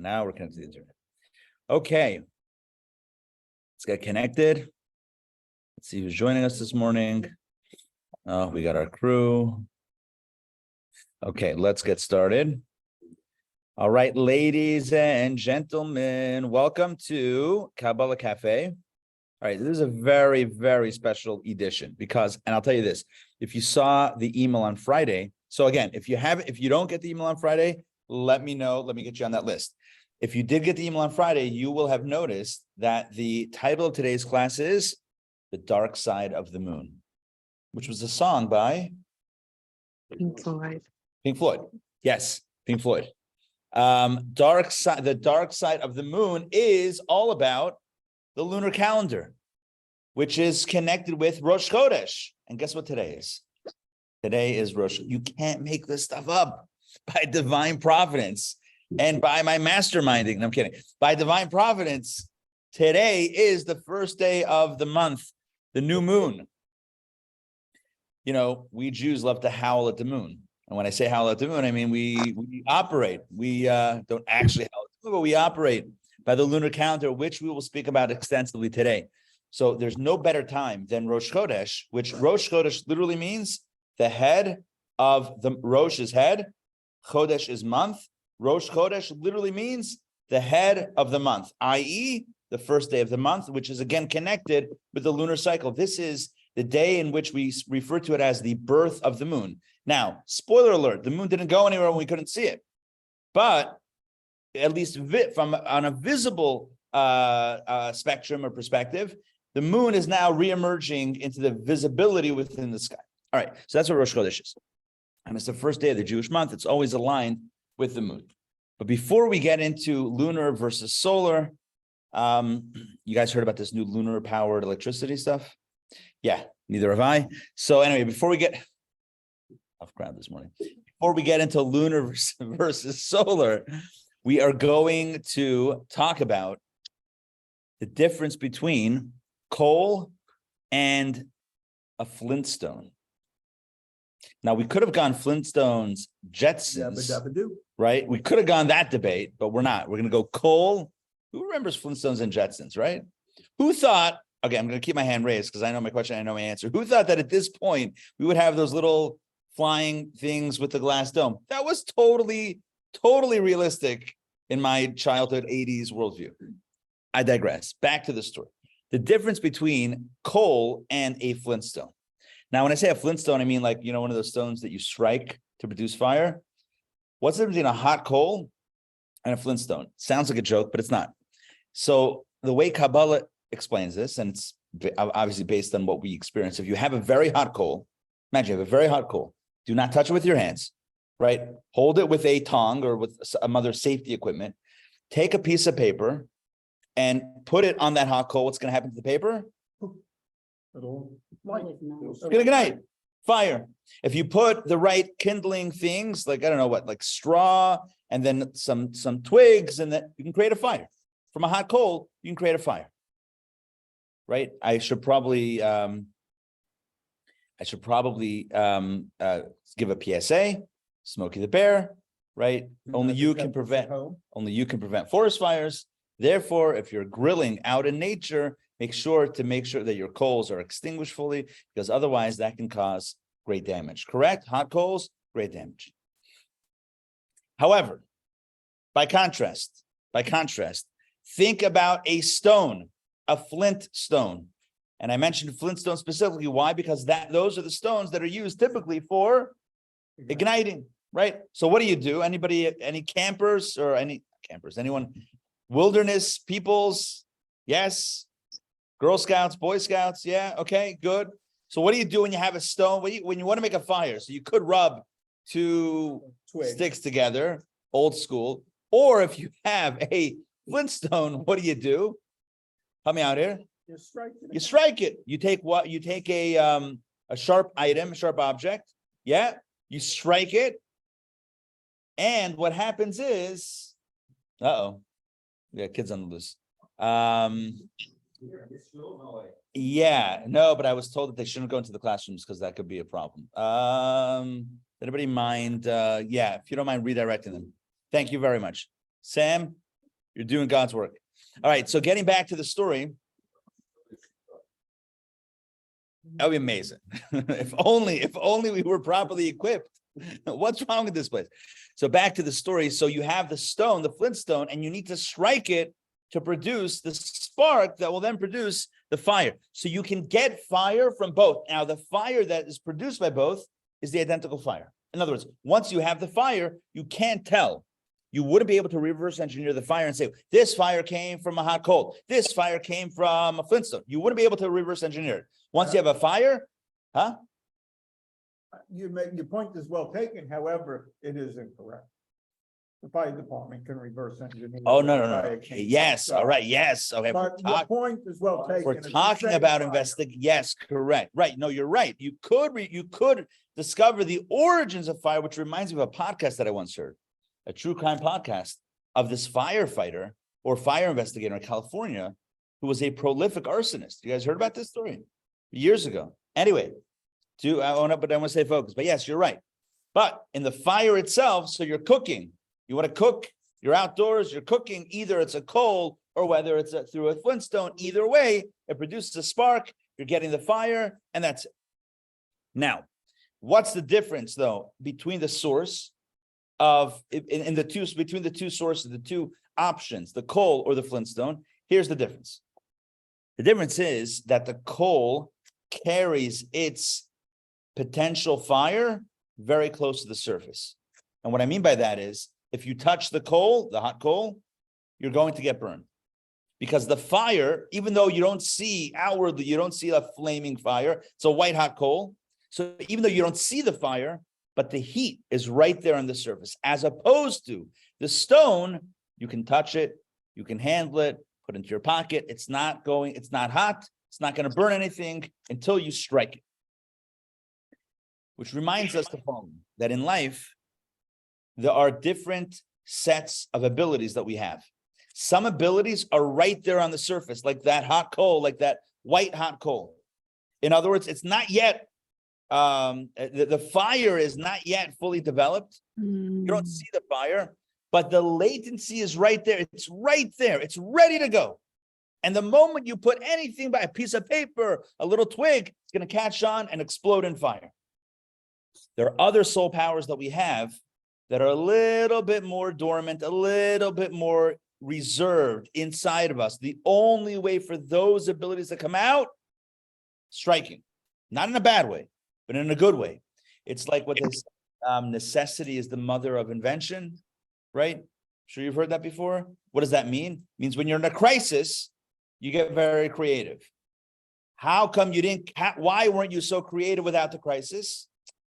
Now we're connected to the internet. Okay. Let's get connected. Let's see who's joining us this morning. Oh, we got our crew. Okay, let's get started. All right, ladies and gentlemen, welcome to Kabbalah Café. All right, this is a very, very special edition because, and I'll tell you this, if you saw the email on Friday, so again, if you don't get the email on Friday, let me know, let me get you on that list. If you did get the email on Friday, you will have noticed that the title of today's class is The Dark Side of the Moon, which was a song by Pink Floyd. Pink Floyd. Yes, Pink Floyd. The dark side of the moon is all about the lunar calendar, which is connected with Rosh Chodesh. And guess what today is? Today is Rosh. You can't make this stuff up. By divine providence and by my masterminding. No, I'm kidding. By divine providence, today is the first day of the month, the new moon. You know, we Jews love to howl at the moon. And when I say howl at the moon, I mean we operate. We don't actually howl at the moon, but we operate by the lunar calendar, which we will speak about extensively today. So there's no better time than Rosh Chodesh, which Rosh Chodesh literally means the head of the Rosh is head, Chodesh is month. Rosh Chodesh literally means the head of the month, i.e., the first day of the month, which is again connected with the lunar cycle. This is the day in which we refer to it as the birth of the moon. Now, spoiler alert, the moon didn't go anywhere when we couldn't see it. But at least from on a visible spectrum or perspective, the moon is now reemerging into the visibility within the sky. All right, so that's what Rosh Chodesh is. And it's the first day of the Jewish month. It's always aligned with the moon. But before we get into lunar versus solar, you guys heard about this new lunar-powered electricity stuff? Yeah, neither have I. So anyway, before we get off ground this morning, before we get into lunar versus solar, we are going to talk about the difference between coal and a Flintstone. Now, we could have gone Flintstones, Jetsons, right? We could have gone that debate, but we're not. We're going to go coal. Who remembers Flintstones and Jetsons, right? Who thought, okay, I'm going to keep my hand raised because I know my question, I know my answer. Who thought that at this point we would have those little flying things with the glass dome? That was totally realistic in my childhood 80s worldview. I digress. Back to the story. The difference between coal and a Flintstone. Now, when I say a Flintstone, I mean like, you know, one of those stones that you strike to produce fire. What's the difference between a hot coal and a Flintstone? Sounds like a joke, but it's not. So the way Kabbalah explains this, and it's obviously based on what we experience. If you have a very hot coal, imagine you have a very hot coal, do not touch it with your hands, right? Hold it with a tong or with some other safety equipment. Take a piece of paper and put it on that hot coal. What's going to happen to the paper? It'll ignite. Fire. If you put the right kindling things, like I don't know what, like straw, and then some twigs, and then you can create a fire. From a hot coal, you can create a fire. Right? I should probably give a PSA. Smokey the Bear, right? Only you can prevent forest fires. Therefore, if you're grilling out in nature, make sure that your coals are extinguished fully, because otherwise that can cause great damage. Correct? Hot coals, great damage. However, by contrast, think about a stone, a flint stone. And I mentioned flintstone specifically. Why? Because those are the stones that are used typically for igniting, right? So what do? Any campers or anyone, wilderness peoples? Yes. Girl Scouts, Boy Scouts, yeah, okay, good. So what do you do when you have a stone? When you want to make a fire? So you could rub two sticks together, old school. Or if you have a Flintstone, what do? Help me out here. You strike it. You take what? You take a sharp item, a sharp object. Yeah, you strike it. And what happens is, we got kids on the loose. Yeah, no, but I was told that they shouldn't go into the classrooms because that could be a problem. Anybody mind? Yeah, if you don't mind redirecting them. Thank you very much. Sam, You're doing God's work. All right. So getting back to the story. That would be amazing. if only we were properly equipped. What's wrong with this place? So back to the story. So you have the stone, the flintstone, and you need to strike it to produce the spark that will then produce the fire. So you can get fire from both. Now, the fire that is produced by both is the identical fire. In other words, once you have the fire, you can't tell. You wouldn't be able to reverse engineer the fire and say, this fire came from a hot coal. This fire came from a flintstone. You wouldn't be able to reverse engineer it. Once you have a fire, Your point is well taken, however, it is incorrect. The fire department can reverse engineer. Oh, no. Yes, all right, yes. Okay. But your point is well taken. We're talking about investigation. Yes, correct. Right. No, you're right. You could discover the origins of fire, which reminds me of a podcast that I once heard, a true crime podcast of this firefighter or fire investigator in California who was a prolific arsonist. You guys heard about this story? Years ago. Anyway, I want to stay focused. But yes, you're right. But in the fire itself, so you're cooking. You want to cook, you're outdoors, you're cooking, either it's a coal or whether it's through a flintstone. Either way, it produces a spark, you're getting the fire, and that's it. Now, what's the difference, though, between the source of, between the two sources, the two options, the coal or the flintstone? Here's the difference. The difference is that the coal carries its potential fire very close to the surface. And what I mean by that is, if you touch the coal, the hot coal, you're going to get burned. Because the fire, even though you don't see outwardly, you don't see a flaming fire, it's a white hot coal. So even though you don't see the fire, but the heat is right there on the surface, as opposed to the stone, you can touch it, you can handle it, put it into your pocket. It's not hot, it's not going to burn anything until you strike it. Which reminds us the following, that in life, there are different sets of abilities that we have. Some abilities are right there on the surface, like that hot coal, like that white hot coal. In other words, it's not yet, the fire is not yet fully developed. You don't see the fire, but the latency is right there. It's right there. It's ready to go. And the moment you put anything by a piece of paper, a little twig, it's going to catch on and explode in fire. There are other soul powers that we have that are a little bit more dormant, a little bit more reserved inside of us. The only way for those abilities to come out, striking. Not in a bad way, but in a good way. It's like what this necessity is the mother of invention, right? Sure you've heard that before? What does that mean? It means when you're in a crisis, you get very creative. How come you didn't, why weren't you so creative without the crisis?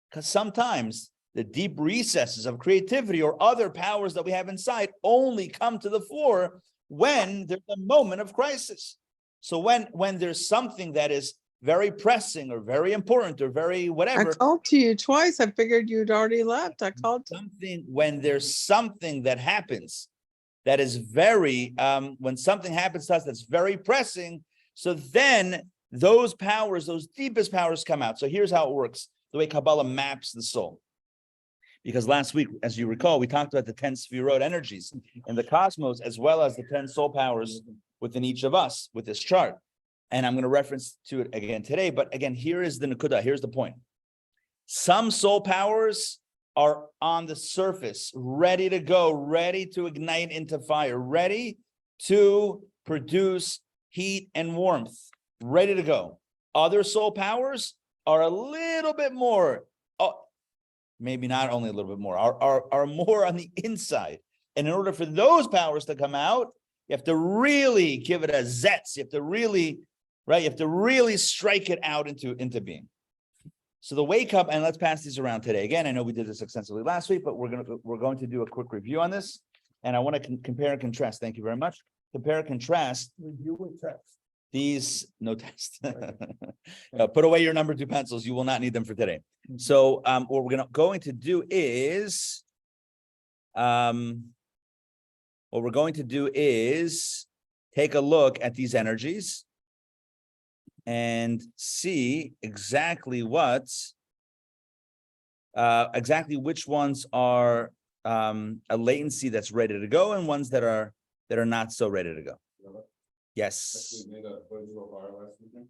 Because sometimes the deep recesses of creativity or other powers that we have inside only come to the fore when there's a moment of crisis. So when there's something that is very pressing or very important or very whatever. I called to you twice. I figured you'd already left. I called something when there's something that happens that is very, when something happens to us that's very pressing, so then those powers, those deepest powers come out. So here's how it works, the way Kabbalah maps the soul. Because last week, as you recall, we talked about the 10 Sefirot energies in the cosmos, as well as the 10 soul powers within each of us with this chart. And I'm going to reference to it again today. But again, here is the Nakuda. Here's the point. Some soul powers are on the surface, ready to go, ready to ignite into fire, ready to produce heat and warmth, ready to go. Other soul powers are a little bit more, maybe not only a little bit more, are more on the inside. And in order for those powers to come out, you have to really give it a zets. You have to really, right? You have to really strike it out into being. So the wake up, and let's pass these around today. Again, I know we did this extensively last week, but we're going to do a quick review on this. And I want to compare and contrast. Thank you very much. Compare and contrast. Review with text. These, no test. Put away your number 2 pencils. You will not need them for today. So what we're going to do is take a look at these energies and see exactly which ones are a latency that's ready to go and ones that are that are not so ready to go. Really? Yes. Actually made a bow drill fire last weekend.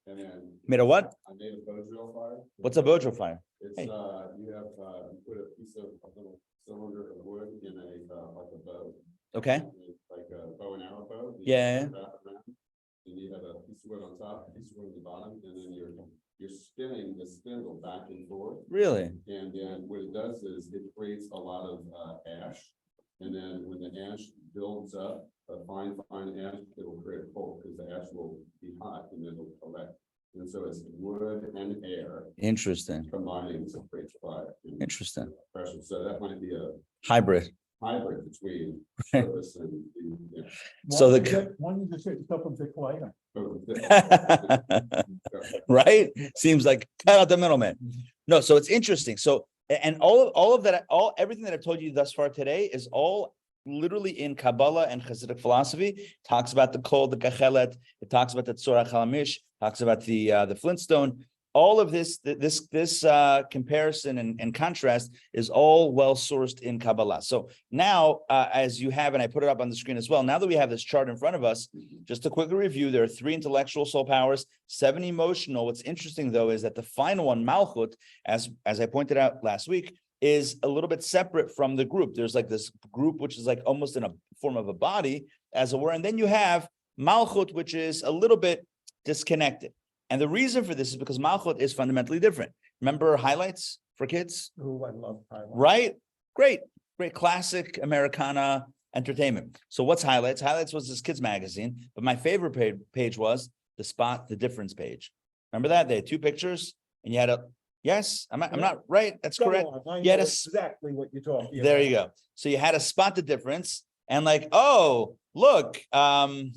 And then. Made a what? I made a bow drill fire. What's a bow drill fire? It's, Hey. you have, you put a piece of a little cylinder of wood in like a bow. Okay. Like a bow and arrow bow. You Yeah. wrap it around, and you have a piece of wood on top, a piece of wood on the bottom, and then you're spinning the spindle back and forth. Really? And then what it does is it creates a lot of ash. And then when the ash builds up, a fine ash, it will create a coal because the ash will be hot and then it'll collect. And so it's wood and air Interesting. combining to create fire. and Interesting. Pressure. So that might be a Hybrid. hybrid between Right. service and. Yeah. So Why the- don't you just hit yourself and pick lighter? Right? Seems like cut out the middleman. No, so it's interesting. So, and all of that, everything that I've told you thus far today is all literally in Kabbalah and Hasidic philosophy. It talks about the kol, the kachelet. It talks about the tzorach halamish. Talks about the flintstone. All of this comparison and contrast is all well sourced in Kabbalah. So now, as you have, and I put it up on the screen as well. Now that we have this chart in front of us, just to quickly review, there are 3 intellectual soul powers, 7 emotional. What's interesting though is that the final one, Malchut, as I pointed out last week, is a little bit separate from the group. There's like this group which is like almost in a form of a body, as it were, and then you have Malchut, which is a little bit disconnected. And the reason for this is because Malchut is fundamentally different. Remember highlights for kids? Oh, I love highlights. Right? Great classic Americana entertainment. So what's highlights? Highlights was this kids magazine, but my favorite page was the spot the difference page. Remember that? They had 2 pictures and you had yes, I'm not right. That's Go correct. on, I You had know a s- exactly what you're talking about. There you go. So you had to spot the difference and like, oh, look, This one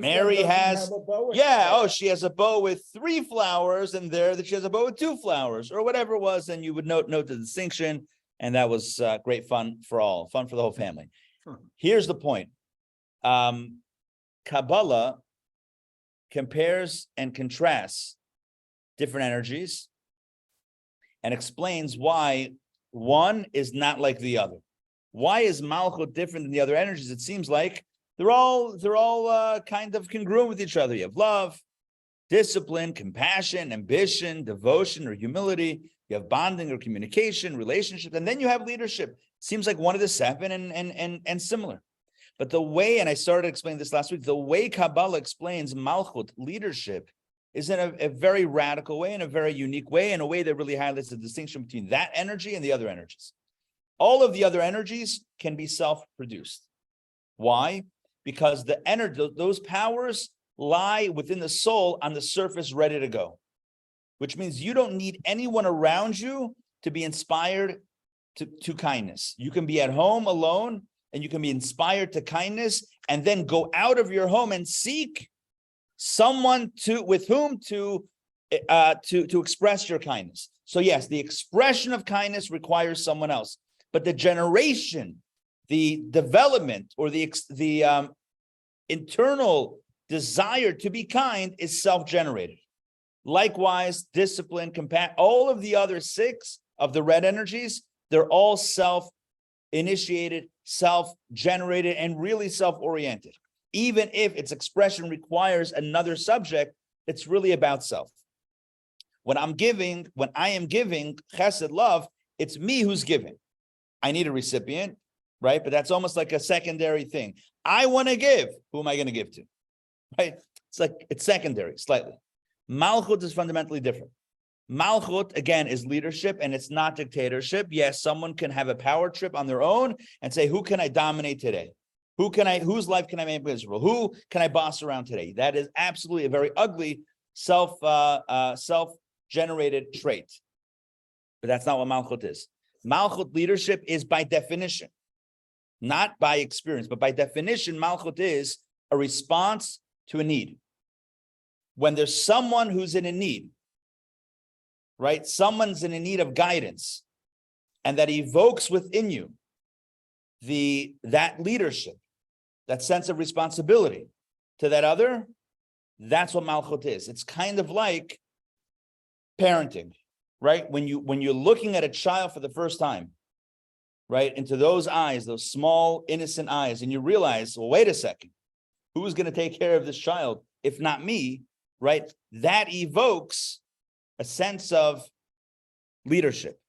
Mary doesn't has- have a bow in yeah, it. oh, she has a bow with 3 flowers and there that she has a bow with 2 flowers or whatever it was. And you would note the distinction. And that was great fun for the whole family. Sure. Here's the point. Kabbalah compares and contrasts different energies and explains why one is not like the other. Why is Malchut different than the other energies? It seems like they're all kind of congruent with each other. You have love, discipline, compassion, ambition, devotion, or humility. You have bonding or communication, relationship, and then you have leadership. Seems like one of the 7 and similar. But the way, and I started explaining this last week, the way Kabbalah explains Malchut, leadership, is in a very radical way, in a very unique way, in a way that really highlights the distinction between that energy and the other energies. All of the other energies can be self-produced. Why? Because the energy, those powers lie within the soul on the surface, ready to go, which means you don't need anyone around you to be inspired to kindness. You can be at home alone and you can be inspired to kindness and then go out of your home and seek someone with whom to express your kindness. So yes, the expression of kindness requires someone else, but the generation, the development, or the internal desire to be kind is self-generated. Likewise, discipline, compassion, all of the other 6 of the red energies, they're all self-initiated, self-generated, and really self-oriented. Even if its expression requires another subject, it's really about self. When I am giving chesed, love, it's me who's giving. I need a recipient, right? But that's almost like a secondary thing. I want to give. Who am I going to give to? Right? It's secondary, slightly. Malchut is fundamentally different. Malchut, again, is leadership and it's not dictatorship. Yes, someone can have a power trip on their own and say, who can I dominate today? Whose life can I make miserable? Who can I boss around today? That is absolutely a very ugly self-generated trait. But that's not what Malchut is. Malchut leadership is by definition, not by experience, but by definition, Malchut is a response to a need. When there's someone who's in a need, right? Someone's in a need of guidance, and that evokes within you that leadership, that sense of responsibility to that other, that's what Malchut is. It's kind of like parenting, right? When you're looking at a child for the first time, right, into those eyes, those small, innocent eyes, and you realize, well, wait a second, who's going to take care of this child if not me, right? That evokes a sense of leadership.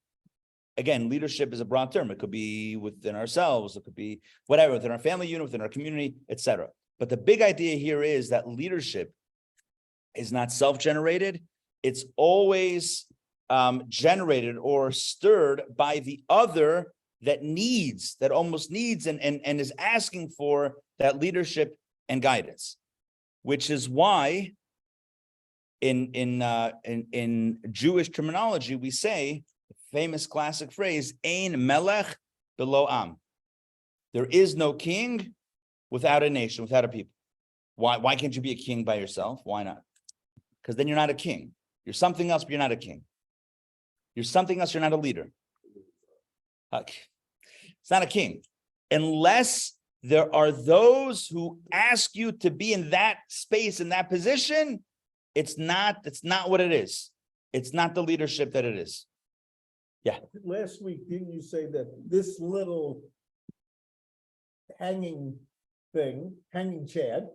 Again, leadership is a broad term. It could be within ourselves, it could be whatever, within our family unit, within our community, etc. But the big idea here is that leadership is not self-generated. It's always generated or stirred by the other that almost needs and is asking for that leadership and guidance, which is why in Jewish terminology, we say the famous classic phrase, Ein melech below am. There is no king without a nation, without a people. Why can't you be a king by yourself? Why not? Because then you're not a king. You're something else, but you're not a king. You're something else, you're not a leader. It's not a king. Unless there are those who ask you to be in that space, in that position, it's not what it is. It's not the leadership that it is. Yeah. Last week, didn't you say that this little hanging chad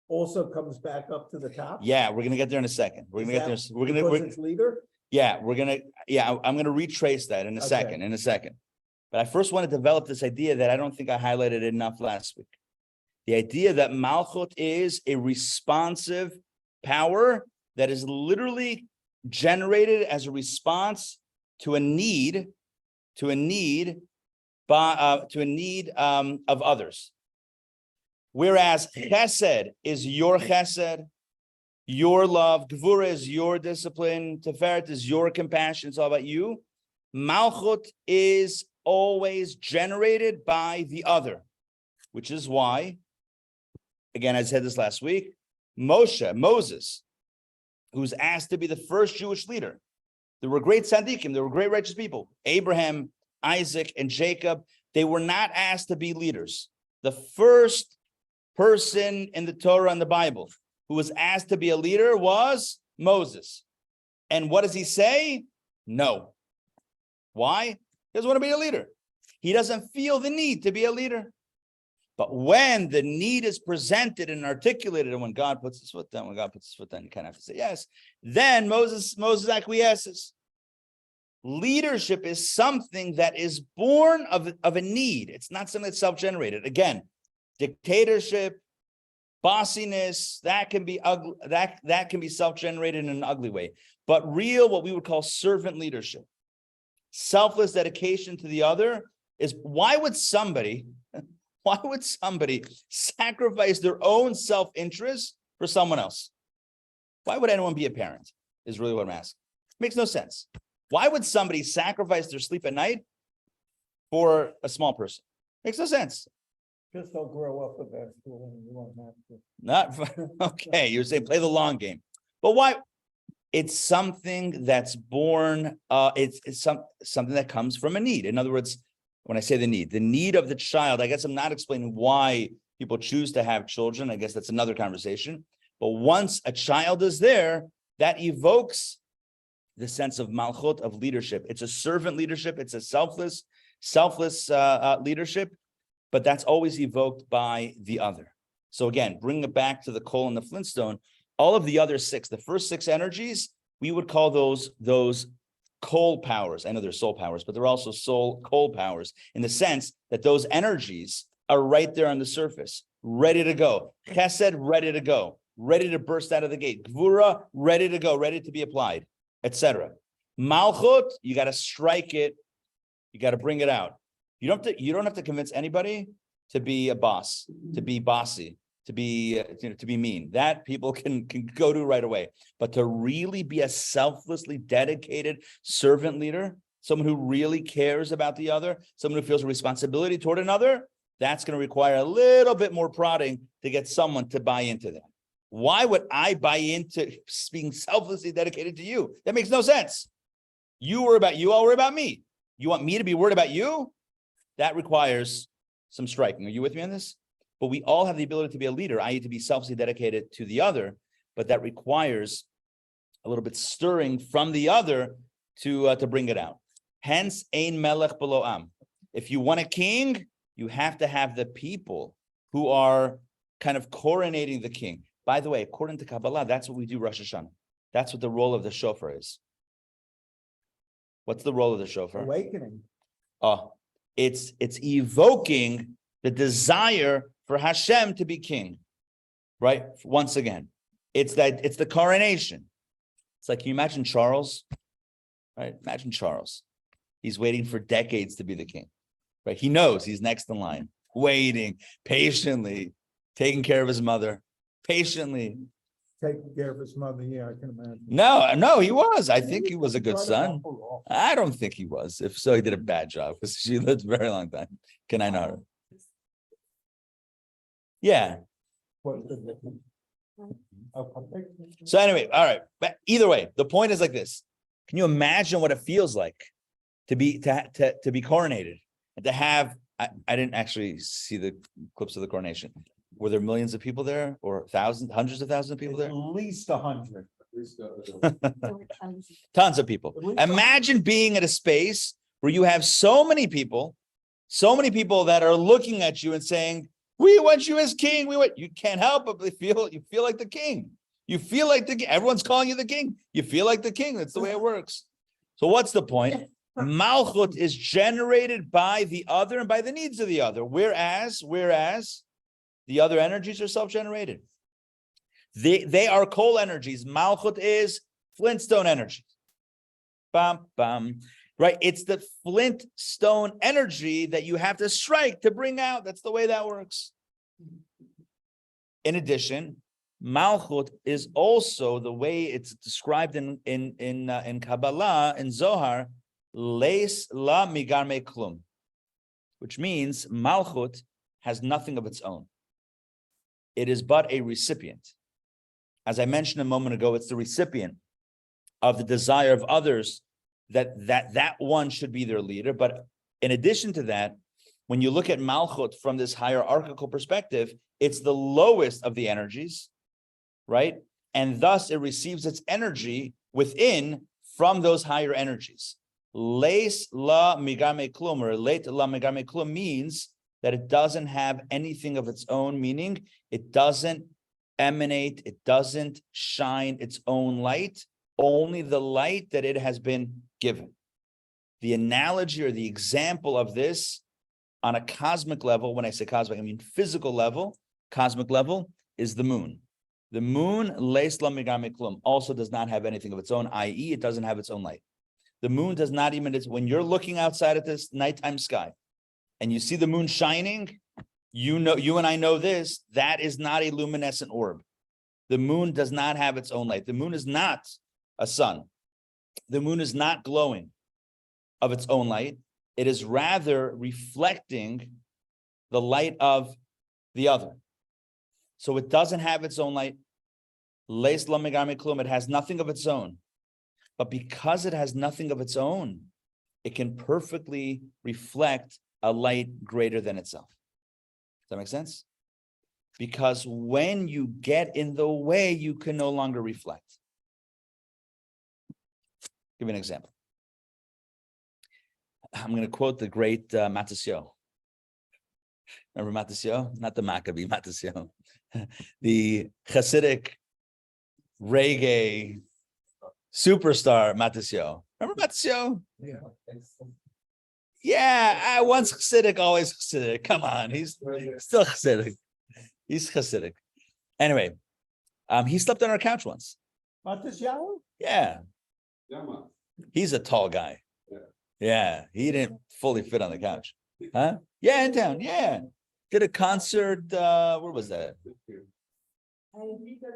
also comes back up to the top? Yeah, we're gonna get there in a second. I'm gonna retrace that in a second. But I first want to develop this idea that I don't think I highlighted enough last week. The idea that Malchut is a responsive power that is literally generated as a response to a need of others. Whereas Chesed is your Chesed, your love, Gvura is your discipline, Tiferet is your compassion, it's all about you. Malchut is always generated by the other, which is why, again, I said this last week, Moses, who's asked to be the first Jewish leader. There were great tzaddikim, there were great righteous people. Abraham, Isaac, and Jacob, they were not asked to be leaders. The first person in the Torah and the Bible who was asked to be a leader was Moses. And what does he say? No. Why? He doesn't want to be a leader. He doesn't feel the need to be a leader. But when the need is presented and articulated, and when God puts his foot down, you kind of have to say yes. Then Moses acquiesces. Leadership is something that is born of a need. It's not something that's self-generated. Again, dictatorship, bossiness, that can be ugly, that can be self-generated in an ugly way. But real, what we would call servant leadership, selfless dedication to the other, is why would somebody sacrifice their own self-interest for someone else? Why would anyone be a parent, is really what I'm asking. Makes no sense. Why would somebody sacrifice their sleep at night for a small person? Makes no sense. Just don't grow up with that school and you won't have to. Not okay. You're saying play the long game, but why? It's something that's born. It's something that comes from a need. In other words, when I say the need of the child, I guess I'm not explaining why people choose to have children. I guess that's another conversation. But once a child is there, that evokes the sense of malchut, of leadership. It's a servant leadership. It's a selfless leadership. But that's always evoked by the other. So again, bring it back to the coal and the flintstone. All of the other six, the first six energies, we would call those coal powers. I know they're soul powers, but they're also coal powers in the sense that those energies are right there on the surface, ready to go. Chesed, ready to go, ready to burst out of the gate. Gvura, ready to go, ready to be applied, etc. Malchut, you got to strike it. You got to bring it out. You don't have to convince anybody to be a boss, to be bossy, to be mean. That people can go to right away. But to really be a selflessly dedicated servant leader, someone who really cares about the other, someone who feels a responsibility toward another, that's going to require a little bit more prodding to get someone to buy into that. Why would I buy into being selflessly dedicated to you? That makes no sense. You worry about you, I'll worry about me. You want me to be worried about you? That requires some striking. Are you with me on this? But we all have the ability to be a leader, i.e. to be selflessly dedicated to the other, but that requires a little bit stirring from the other to bring it out. Hence, ein melech below am. if you want a king, you have to have the people who are kind of coronating the king. By the way, according to Kabbalah, that's what we do Rosh Hashanah. That's what the role of the shofar is. What's the role of the shofar? Awakening. Oh, it's evoking the desire for Hashem to be king, right? Once again, it's the coronation. It's like, can you imagine Charles, right? Imagine Charles. He's waiting for decades to be the king, right? He knows he's next in line, waiting patiently, taking care of his mother, patiently. Taking care of his mother, yeah, I can imagine. No, he was. I think he was a good son. I don't think he was. If so, he did a bad job because she lived a very long time. Can I know her? Yeah. So anyway, all right. But either way, the point is like this. Can you imagine what it feels like to be coronated and to have? I didn't actually see the clips of the coronation. Were there millions of people there, or thousands, hundreds of thousands of people there? At least 100. Tons of people. Imagine being at a space where you have so many people that are looking at you and saying, "We want you as king. You can't help but you feel like the king. You feel like the king. Everyone's calling you the king. You feel like the king. That's the way it works. So what's the point? Malchut is generated by the other and by the needs of the other, whereas the other energies are self-generated. They are coal energies. Malchut is flintstone energy. Bam, bam. Right? It's the flintstone energy that you have to strike to bring out. That's the way that works. In addition, Malchut is also the way it's described in Kabbalah, in Zohar, leis la migarme klum, which means Malchut has nothing of its own. It is but a recipient. As I mentioned a moment ago, it's the recipient of the desire of others that one should be their leader. But in addition to that, when you look at Malchut from this hierarchical perspective, it's the lowest of the energies, right? And thus it receives its energy within from those higher energies. Leis la migame klum, or leit la migame klum, means that it doesn't have anything of its own, meaning it doesn't emanate, it doesn't shine its own light, only the light that it has been given. The analogy or the example of this on a cosmic level, when I say cosmic, I mean physical level, cosmic level, is the moon. The moon, leis la migame klum, also does not have anything of its own, i.e., it doesn't have its own light. The moon does not even, when you're looking outside at this nighttime sky and you see the moon shining, you and I know this, that is not a luminescent orb. The moon does not have its own light. The moon is not a sun. The moon is not glowing of its own light. It is rather reflecting the light of the other. So it doesn't have its own light. Leis la migame klum, it has nothing of its own. But because it has nothing of its own, it can perfectly reflect a light greater than itself. Does that make sense? Because when you get in the way, you can no longer reflect. Give me an example. I'm going to quote the great Matisyahu. Remember Matisyahu? Not the Maccabee, Matisyahu. The Hasidic reggae superstar Matisyahu. Remember Matisyahu? Yeah. Yeah, once Hasidic, always Hasidic. Come on, he's still Hasidic. He's Hasidic. Anyway, he slept on our couch once. Matisyahu? Yeah. He's a tall guy. Yeah, he didn't fully fit on the couch. Huh? Yeah, in town. Yeah. Did a concert, where was that?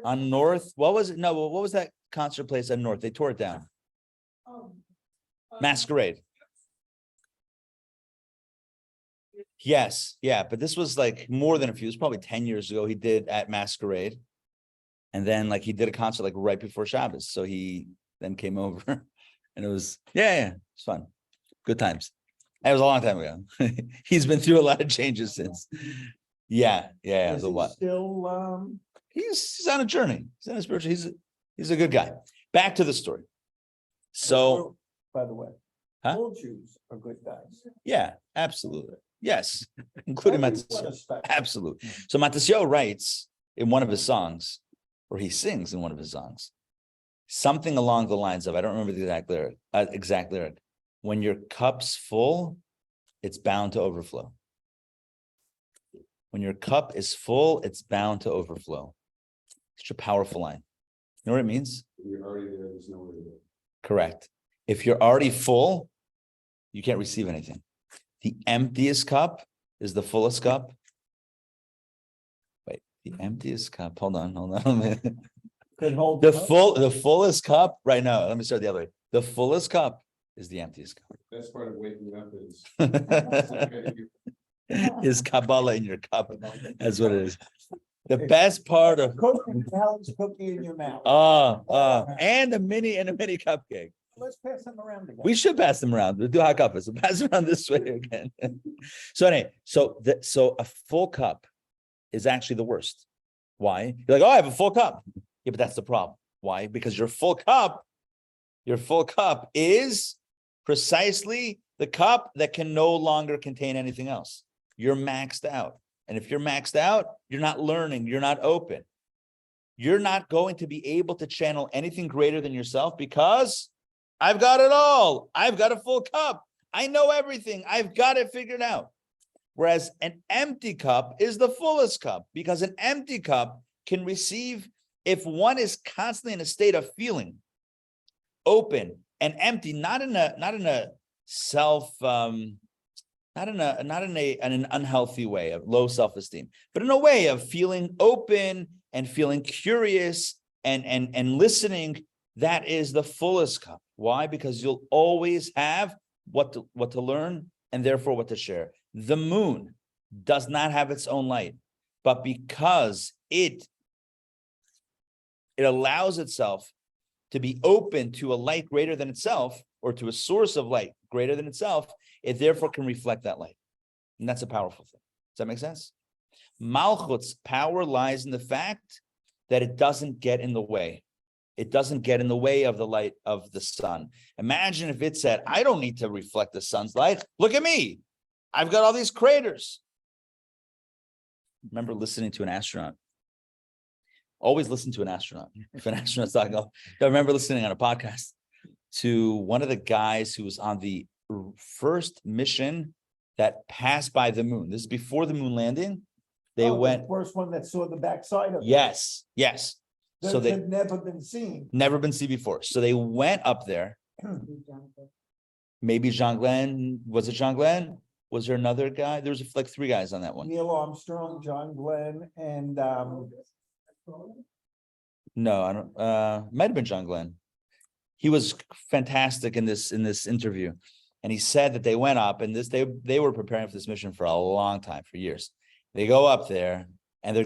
On North. What was it? No, what was that concert place on North? They tore it down. Masquerade. Yes, yeah, but this was like more than a few, it was probably 10 years ago. He did at Masquerade. And then like he did a concert like right before Shabbos. So he then came over and it was, yeah, it's fun. Good times. It was a long time ago. He's been through a lot of changes since. Yeah. Is The he what? still He's on a journey. He's on a spiritual. He's a good guy. Back to the story. So, by the way, Huh? All Jews are good guys. Yeah, absolutely. Yes, including Everyone Matisyahu. is special. Absolutely. So Matisyahu writes in one of his songs, or he sings in one of his songs, something along the lines of, I don't remember the exact lyric. When your cup's full, it's bound to overflow. When your cup is full, it's bound to overflow. Such a powerful line. You know what it means? You're already there, there's nowhere to go. Correct. If you're already full, you can't receive anything. The emptiest cup is the fullest cup. Wait, the emptiest cup. Hold on. Can hold The cup. fullest cup right now. Let me start the other way. The fullest cup is the emptiest cup. That's part of waking up is. Is Kabbalah in your cup. That's what it is. The best part of Balanced cookie in your mouth. and a mini cupcake. Let's pass them around again. We should pass them around. We'll do hot cup. So pass them around this way again. So anyway, so a full cup is actually the worst. Why? You're like, oh, I have a full cup. Yeah, but that's the problem. Why? Because your full cup is precisely the cup that can no longer contain anything else. You're maxed out. And if you're maxed out, you're not learning, you're not open. You're not going to be able to channel anything greater than yourself because I've got it all. I've got a full cup. I know everything. I've got it figured out. Whereas an empty cup is the fullest cup because an empty cup can receive, if one is constantly in a state of feeling open and empty, not in a self, not in an unhealthy way of low self-esteem, but in a way of feeling open and feeling curious and listening. That is the fullest cup. Why? Because you'll always have what to learn and therefore what to share. The moon does not have its own light, but because it allows itself to be open to a light greater than itself or to a source of light greater than itself, it therefore can reflect that light. And that's a powerful thing. Does that make sense? Malchut's power lies in the fact that it doesn't get in the way. It doesn't get in the way of the light of the sun. Imagine if it said, I don't need to reflect the sun's light. Look at me. I've got all these craters. Remember listening to an astronaut. Always listen to an astronaut. If an astronaut's talking, I remember listening on a podcast to one of the guys who was on the first mission that passed by the moon. This is before the moon landing. They went. The first one that saw the backside of it. Yes. So they had never been seen. Never been seen before. So they went up there. Maybe Jean Glenn. Was it Jean Glenn? Was there another guy? There was like three guys on that one. Neil Armstrong, John Glenn, and no, I don't. Might have been John Glenn. He was fantastic in this interview, and he said that they went up and they were preparing for this mission for a long time, for years. They go up there and they're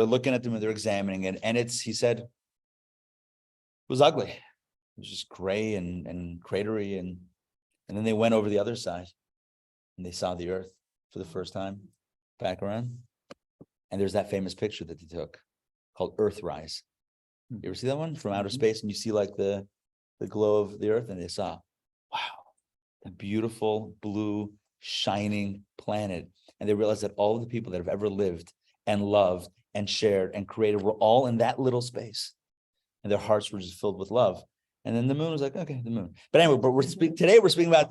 looking at them and they're examining it, and he said it was ugly. It was just gray and cratery, and then they went over the other side and they saw the Earth for the first time back around, and there's that famous picture that they took called Earthrise. You ever see that one from outer space, and you see like the glow of the Earth, and they saw, wow, the beautiful blue shining planet, and they realized that all of the people that have ever lived and loved and shared and created were all in that little space, and their hearts were just filled with love. And then the moon was like, okay, the moon. But anyway, but today we're speaking about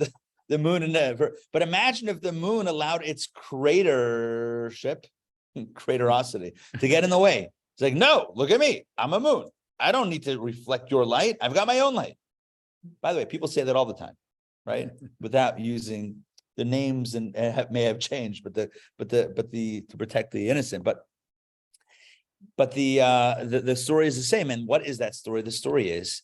the moon but imagine if the moon allowed its craterosity to get in the way. It's like, no, look at me. I'm a moon. I don't need to reflect your light. I've got my own light. By the way, people say that all the time, right? Without using the names, and may have changed, but to protect the innocent. But the story is the same. And what is that story? The story is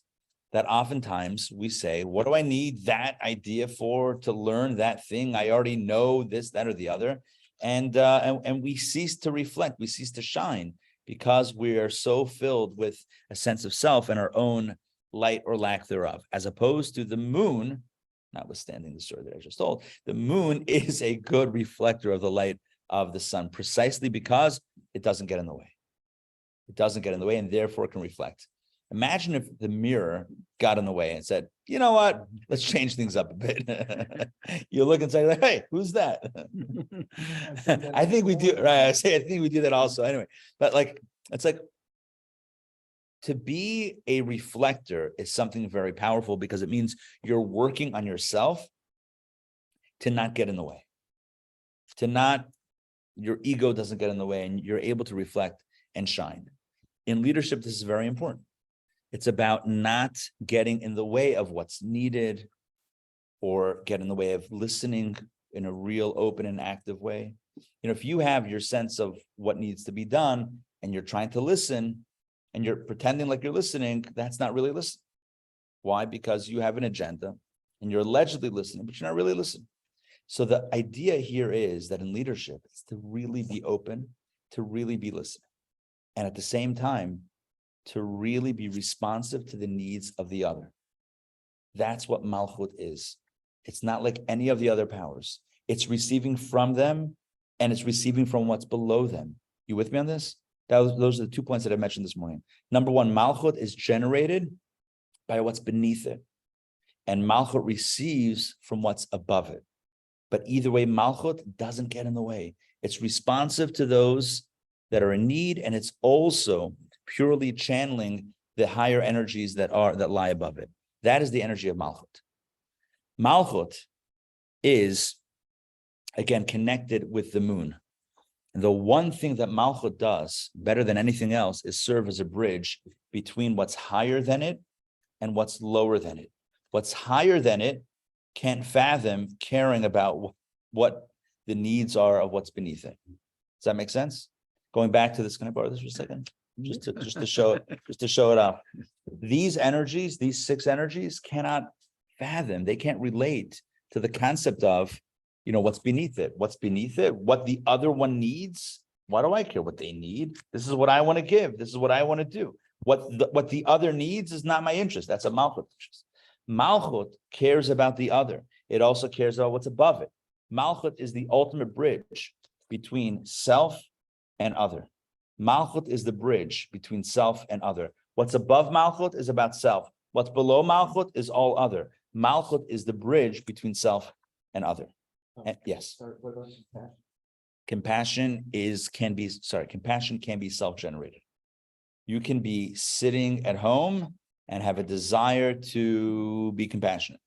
that oftentimes we say, what do I need that idea for, to learn that thing? I already know this, that, or the other. And we cease to reflect, we cease to shine, because we are so filled with a sense of self and our own light or lack thereof, as opposed to the moon, notwithstanding the story that I just told. The moon is a good reflector of the light of the sun, precisely because it doesn't get in the way. It doesn't get in the way, and therefore can reflect. Imagine if the mirror got in the way and said, you know what, let's change things up a bit. You look and say, like, hey, who's that? I think we do, right? I think we do that also anyway. But like, it's like, to be a reflector is something very powerful because it means you're working on yourself to not get in the way, your ego doesn't get in the way, and you're able to reflect and shine. In leadership, this is very important. It's about not getting in the way of what's needed or get in the way of listening in a real open and active way. If you have your sense of what needs to be done and you're trying to listen and you're pretending like you're listening, that's not really listening. Why? Because you have an agenda and you're allegedly listening, but you're not really listening. So the idea here is that in leadership, it's to really be open, to really be listening. And at the same time, to really be responsive to the needs of the other. That's what Malchut is. It's not like any of the other powers. It's receiving from them and it's receiving from what's below them. You with me on this? Those are the 2 points that I mentioned this morning. Number one, Malchut is generated by what's beneath it. And Malchut receives from what's above it. But either way, Malchut doesn't get in the way. It's responsive to those that are in need, and it's also purely channeling the higher energies that lie above it. That is the energy of Malchut. Malchut is, again, connected with the moon. And the one thing that Malchut does better than anything else is serve as a bridge between what's higher than it and what's lower than it. What's higher than it can't fathom caring about what the needs are of what's beneath it. Does that make sense? Going back to this, can I borrow this for a second? Just to show it off. These energies, these 6 energies cannot fathom, they can't relate to the concept of, what's beneath it, what the other one needs. Why do I care what they need? This is what I want to give. This is what I want to do. What the other needs is not my interest. That's a Malchut interest. Malchut cares about the other. It also cares about what's above it. Malchut is the ultimate bridge between self and other. Malchut is the bridge between self and other. What's above Malchut is about self. What's below Malchut is all other. Malchut is the bridge between self and other. And yes. Compassion can be self-generated. You can be sitting at home and have a desire to be compassionate,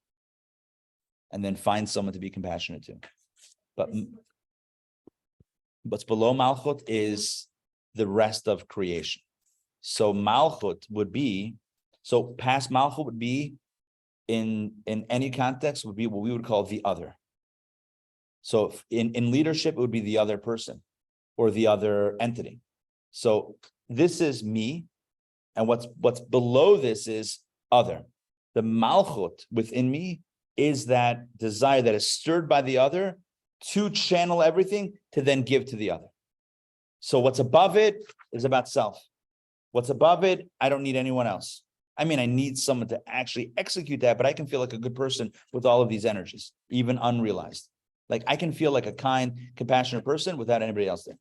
and then find someone to be compassionate to. But what's below Malchut is the rest of creation. So Malchut would be, past Malchut would be, in any context, would be what we would call the other. So in leadership, it would be the other person or the other entity. So this is me, and what's below this is other. The Malchut within me is that desire that is stirred by the other to channel everything to then give to the other. So what's above it is about self. What's above it, I don't need anyone else. I mean, I need someone to actually execute that, but I can feel like a good person with all of these energies, even unrealized. Like I can feel like a kind, compassionate person without anybody else there.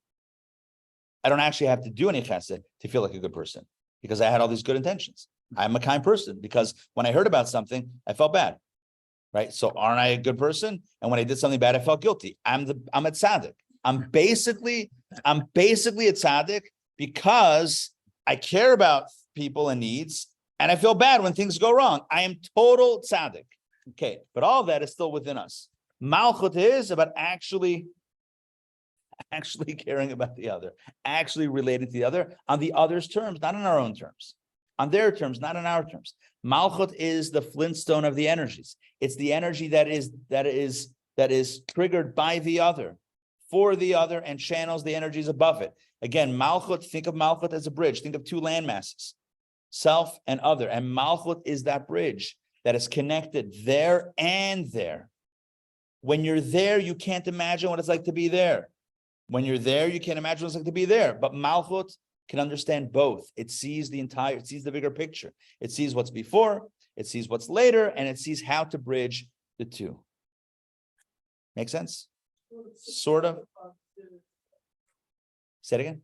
I don't actually have to do any chesed to feel like a good person because I had all these good intentions. I'm a kind person because when I heard about something, I felt bad, right? So aren't I a good person? And when I did something bad, I felt guilty. I'm a tzaddik. I'm basically a tzaddik because I care about people and needs, and I feel bad when things go wrong. I am total tzaddik. Okay, but all of that is still within us. Malchut is about actually caring about the other, actually relating to the other on the other's terms, not on our own terms, on their terms, not on our terms. Malchut is the flintstone of the energies. It's the energy that is triggered by the other, for the other, and channels the energies above it. Again, Malchut, think of Malchut as a bridge. Think of 2 land masses, self and other. And Malchut is that bridge that is connected there and there. When you're there, you can't imagine what it's like to be there. When you're there, you can't imagine what it's like to be there. But Malchut can understand both. It sees the bigger picture. It sees what's before, it sees what's later, and it sees how to bridge the 2. Make sense? Sort of. Say it again.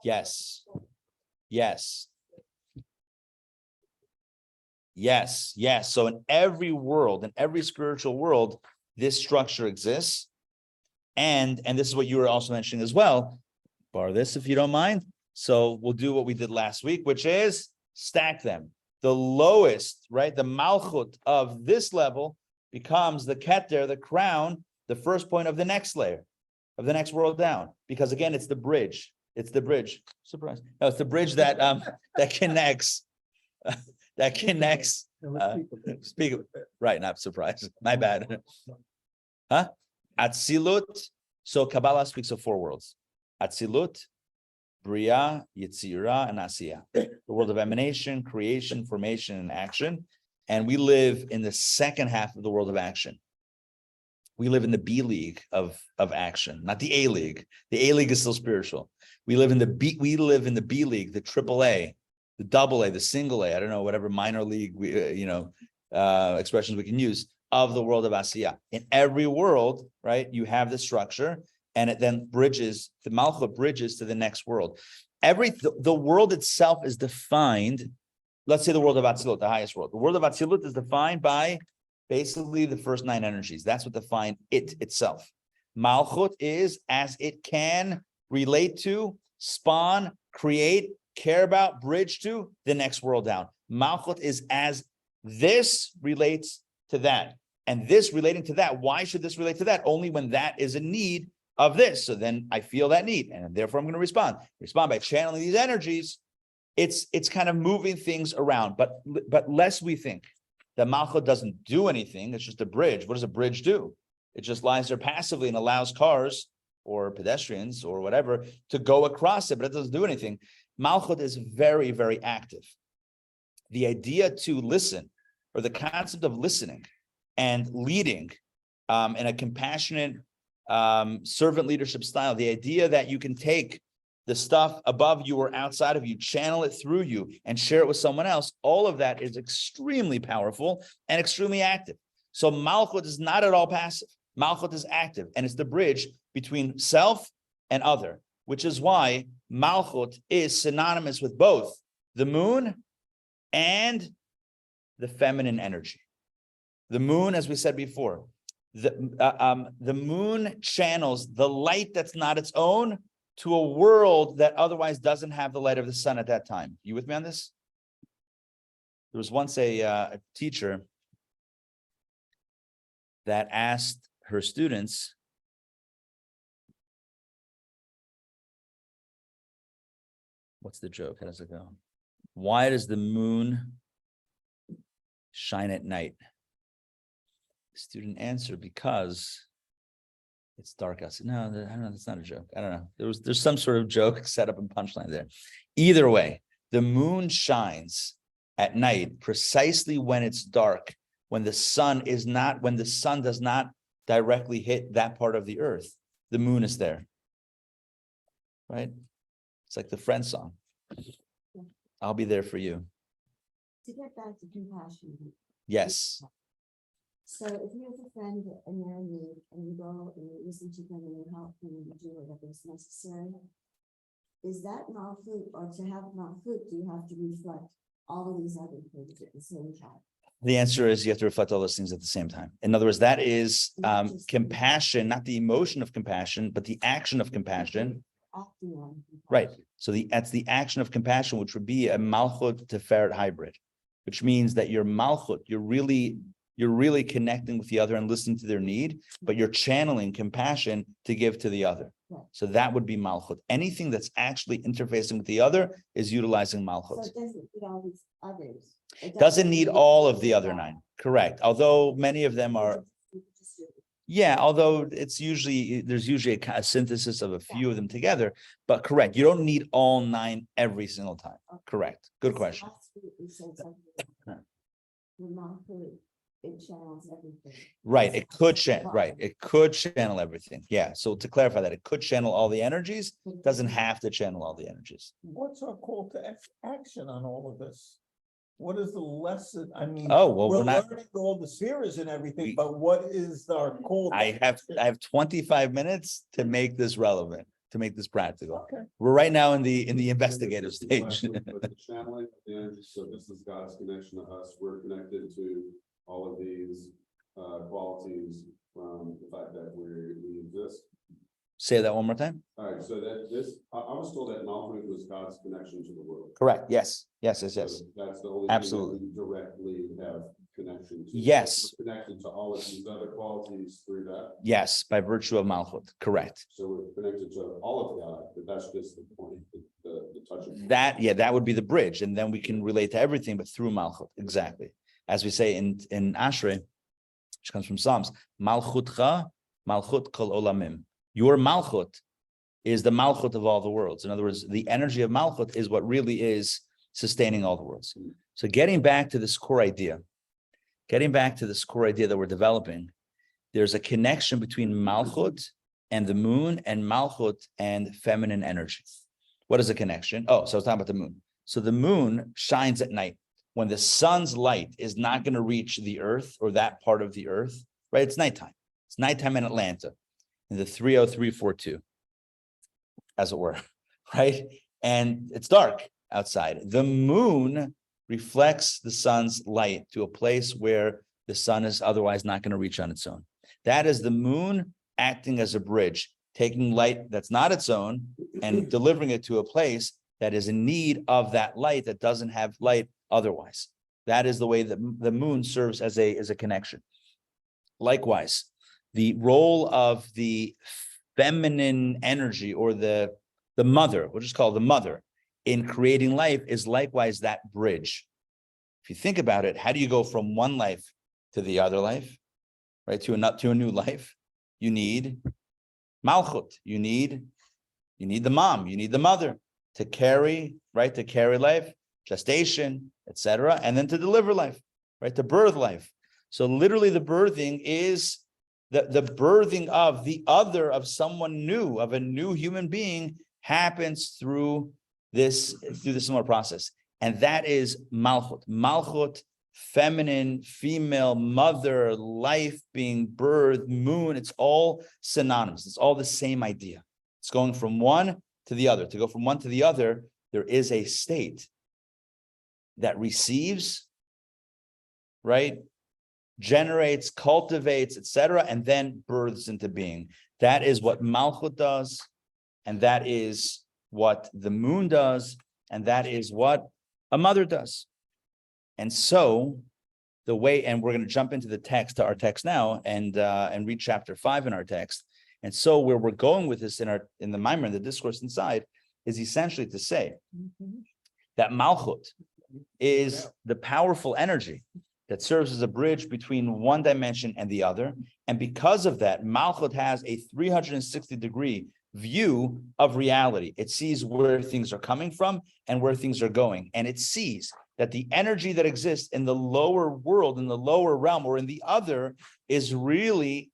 Yes. Yes, yes. So in every world, in every spiritual world, this structure exists. And this is what you were also mentioning as well. Borrow this if you don't mind. So we'll do what we did last week, which is stack them. The lowest, right? The malchut of this level becomes the keter, the crown, the first point of the next layer, of the next world down. Because again, it's the bridge. It's the bridge. Surprise. No, it's the bridge that that connects. That connects. Speak right, not surprised. My bad. Huh? Atzilut. So Kabbalah speaks of 4 worlds. Atzilut, Bria, Yetzirah, and Asiya. The world of emanation, creation, formation, and action. And we live in the second half of the world of action. We live in the B league of action, not the A league. The A league is still spiritual. We live in the B league, the triple A, the double A, the single A. I don't know, whatever minor league expressions we can use of the world of Asiya. In every world, right, you have the structure, and it then bridges, the Malchut bridges to the next world. The world itself is defined, let's say the world of Atzilut, the highest world. The world of Atzilut is defined by basically the first 9 energies. That's what defines it itself. Malchut is as it can relate to, spawn, create, care about, bridge to the next world down. Malchut is as this relates to that. And this relating to that, why should this relate to that? Only when that is in need of this. So then I feel that need, and therefore I'm going to respond. Respond by channeling these energies. It's kind of moving things around. But lest we think that Malchut doesn't do anything, it's just a bridge. What does a bridge do? It just lies there passively and allows cars or pedestrians or whatever to go across it, but it doesn't do anything. Malchut is very, very active. The idea to listen, or the concept of listening and leading in a compassionate servant leadership style, the idea that you can take the stuff above you or outside of you, channel it through you and share it with someone else, all of that is extremely powerful and extremely active. So Malchut is not at all passive. Malchut is active, and it's the bridge between self and other, which is why Malchut is synonymous with both the moon and the feminine energy. The moon, as we said before, the moon channels the light that's not its own to a world that otherwise doesn't have the light of the sun at that time. You with me on this? There was once a teacher that asked her students, what's the joke? How does it go? Why does the moon shine at night? The student answered, because it's dark outside. No, I don't know. That's not a joke. I don't know. There's some sort of joke set up and punchline there. Either way, the moon shines at night precisely when it's dark, when the sun does not directly hit that part of the earth. The moon is there. Right? It's like the Friends song. I'll be there for you. To get back to compassion. Yes. So if you have a friend and they're in need, and you go and you listen to them and you help them and you do whatever is necessary, is that malchut, or to have malchut, do you have to reflect all of these other things at the same time? The answer is you have to reflect all those things at the same time. In other words, that is compassion, not the emotion of compassion, but the action of compassion. Acting on compassion. Right. So that's the action of compassion, which would be a malchut teferet hybrid, which means that your malchut, you're really connecting with the other and listening to their need, but you're channeling compassion to give to the other. Right. So that would be malchut. Anything that's actually interfacing with the other is utilizing malchut. So it doesn't need all these others. It Doesn't need all of the other 9. Correct. Although many of them are, although there's usually a synthesis of a few of them together, but correct. You don't need all 9 every single time. Okay. Correct. Good question. You said something about the malchut, it channels everything. Right. It could channel. Right. It could channel everything. Yeah. So to clarify that, it could channel all the energies. Doesn't have to channel all the energies. What's our call to action on all of this? What is the lesson? I mean, Oh, well, we're we're not. learning all the series and everything, but what is our call? to I have 25 minutes to make this relevant, to make this practical. Okay. We're right now in the investigative stage. But the channeling, and so this is God's connection to us. We're connected to all of these qualities from the fact that we exist. Say that one more time. All right, so that this, I was told that Malchut was God's connection to the world. Correct. Yes. Yes. Yes. So Yes. that's the only. Absolutely. Thing that we directly have connection to. Yes. We're connected to all of these other qualities through that. Yes. By virtue of Malchut. Correct. So we're connected to all of God, but that's just the point, the touching. That would be the bridge, and then we can relate to everything, but through Malchut. Exactly. As we say in Ashrei, which comes from Psalms, Malchutcha, Malchut kol olamim. Your Malchut is the Malchut of all the worlds. In other words, the energy of Malchut is what really is sustaining all the worlds. So getting back to this core idea that we're developing, there's a connection between Malchut and the moon, and Malchut and feminine energy. What is the connection? Oh, so I was talking about the moon. So the moon shines at night when the sun's light is not going to reach the earth or that part of the earth, right? It's nighttime. It's nighttime in Atlanta in the 30342, as it were, right? And it's dark outside. The moon reflects the sun's light to a place where the sun is otherwise not going to reach on its own. That is the moon acting as a bridge, taking light that's not its own and delivering it to a place that is in need of that light that doesn't have light otherwise. That is the way that the moon serves as a connection. Likewise, the role of the feminine energy, or the mother, we'll just call it the mother, in creating life, is likewise that bridge. If you think about it, how do you go from one life to the other life, right? To a new life? You need Malchut. You need the mom. You need the mother to carry, right? To carry life, gestation, etc., and then to deliver life, right? To birth life. So literally, the birthing is the birthing of the other, of someone new, of a new human being, happens through this similar process. And that is Malchut. Malchut, feminine, female, mother, life being birthed, moon, it's all synonymous. It's all the same idea. It's going from one to the other. To go from one to the other, there is a state that receives, right? Generates, cultivates, etc., and then births into being. That is what Malchut does, and that is what the moon does, and that is what a mother does. And so the way, and we're going to jump into the text, to our text now, and read chapter 5 in our text. And so where we're going with this in the Mimer, in the discourse inside, is essentially to say that Malchut is the powerful energy that serves as a bridge between one dimension and the other. And because of that, Malchut has a 360-degree view of reality. It sees where things are coming from and where things are going. And it sees that the energy that exists in the lower world, in the lower realm, or in the other, is really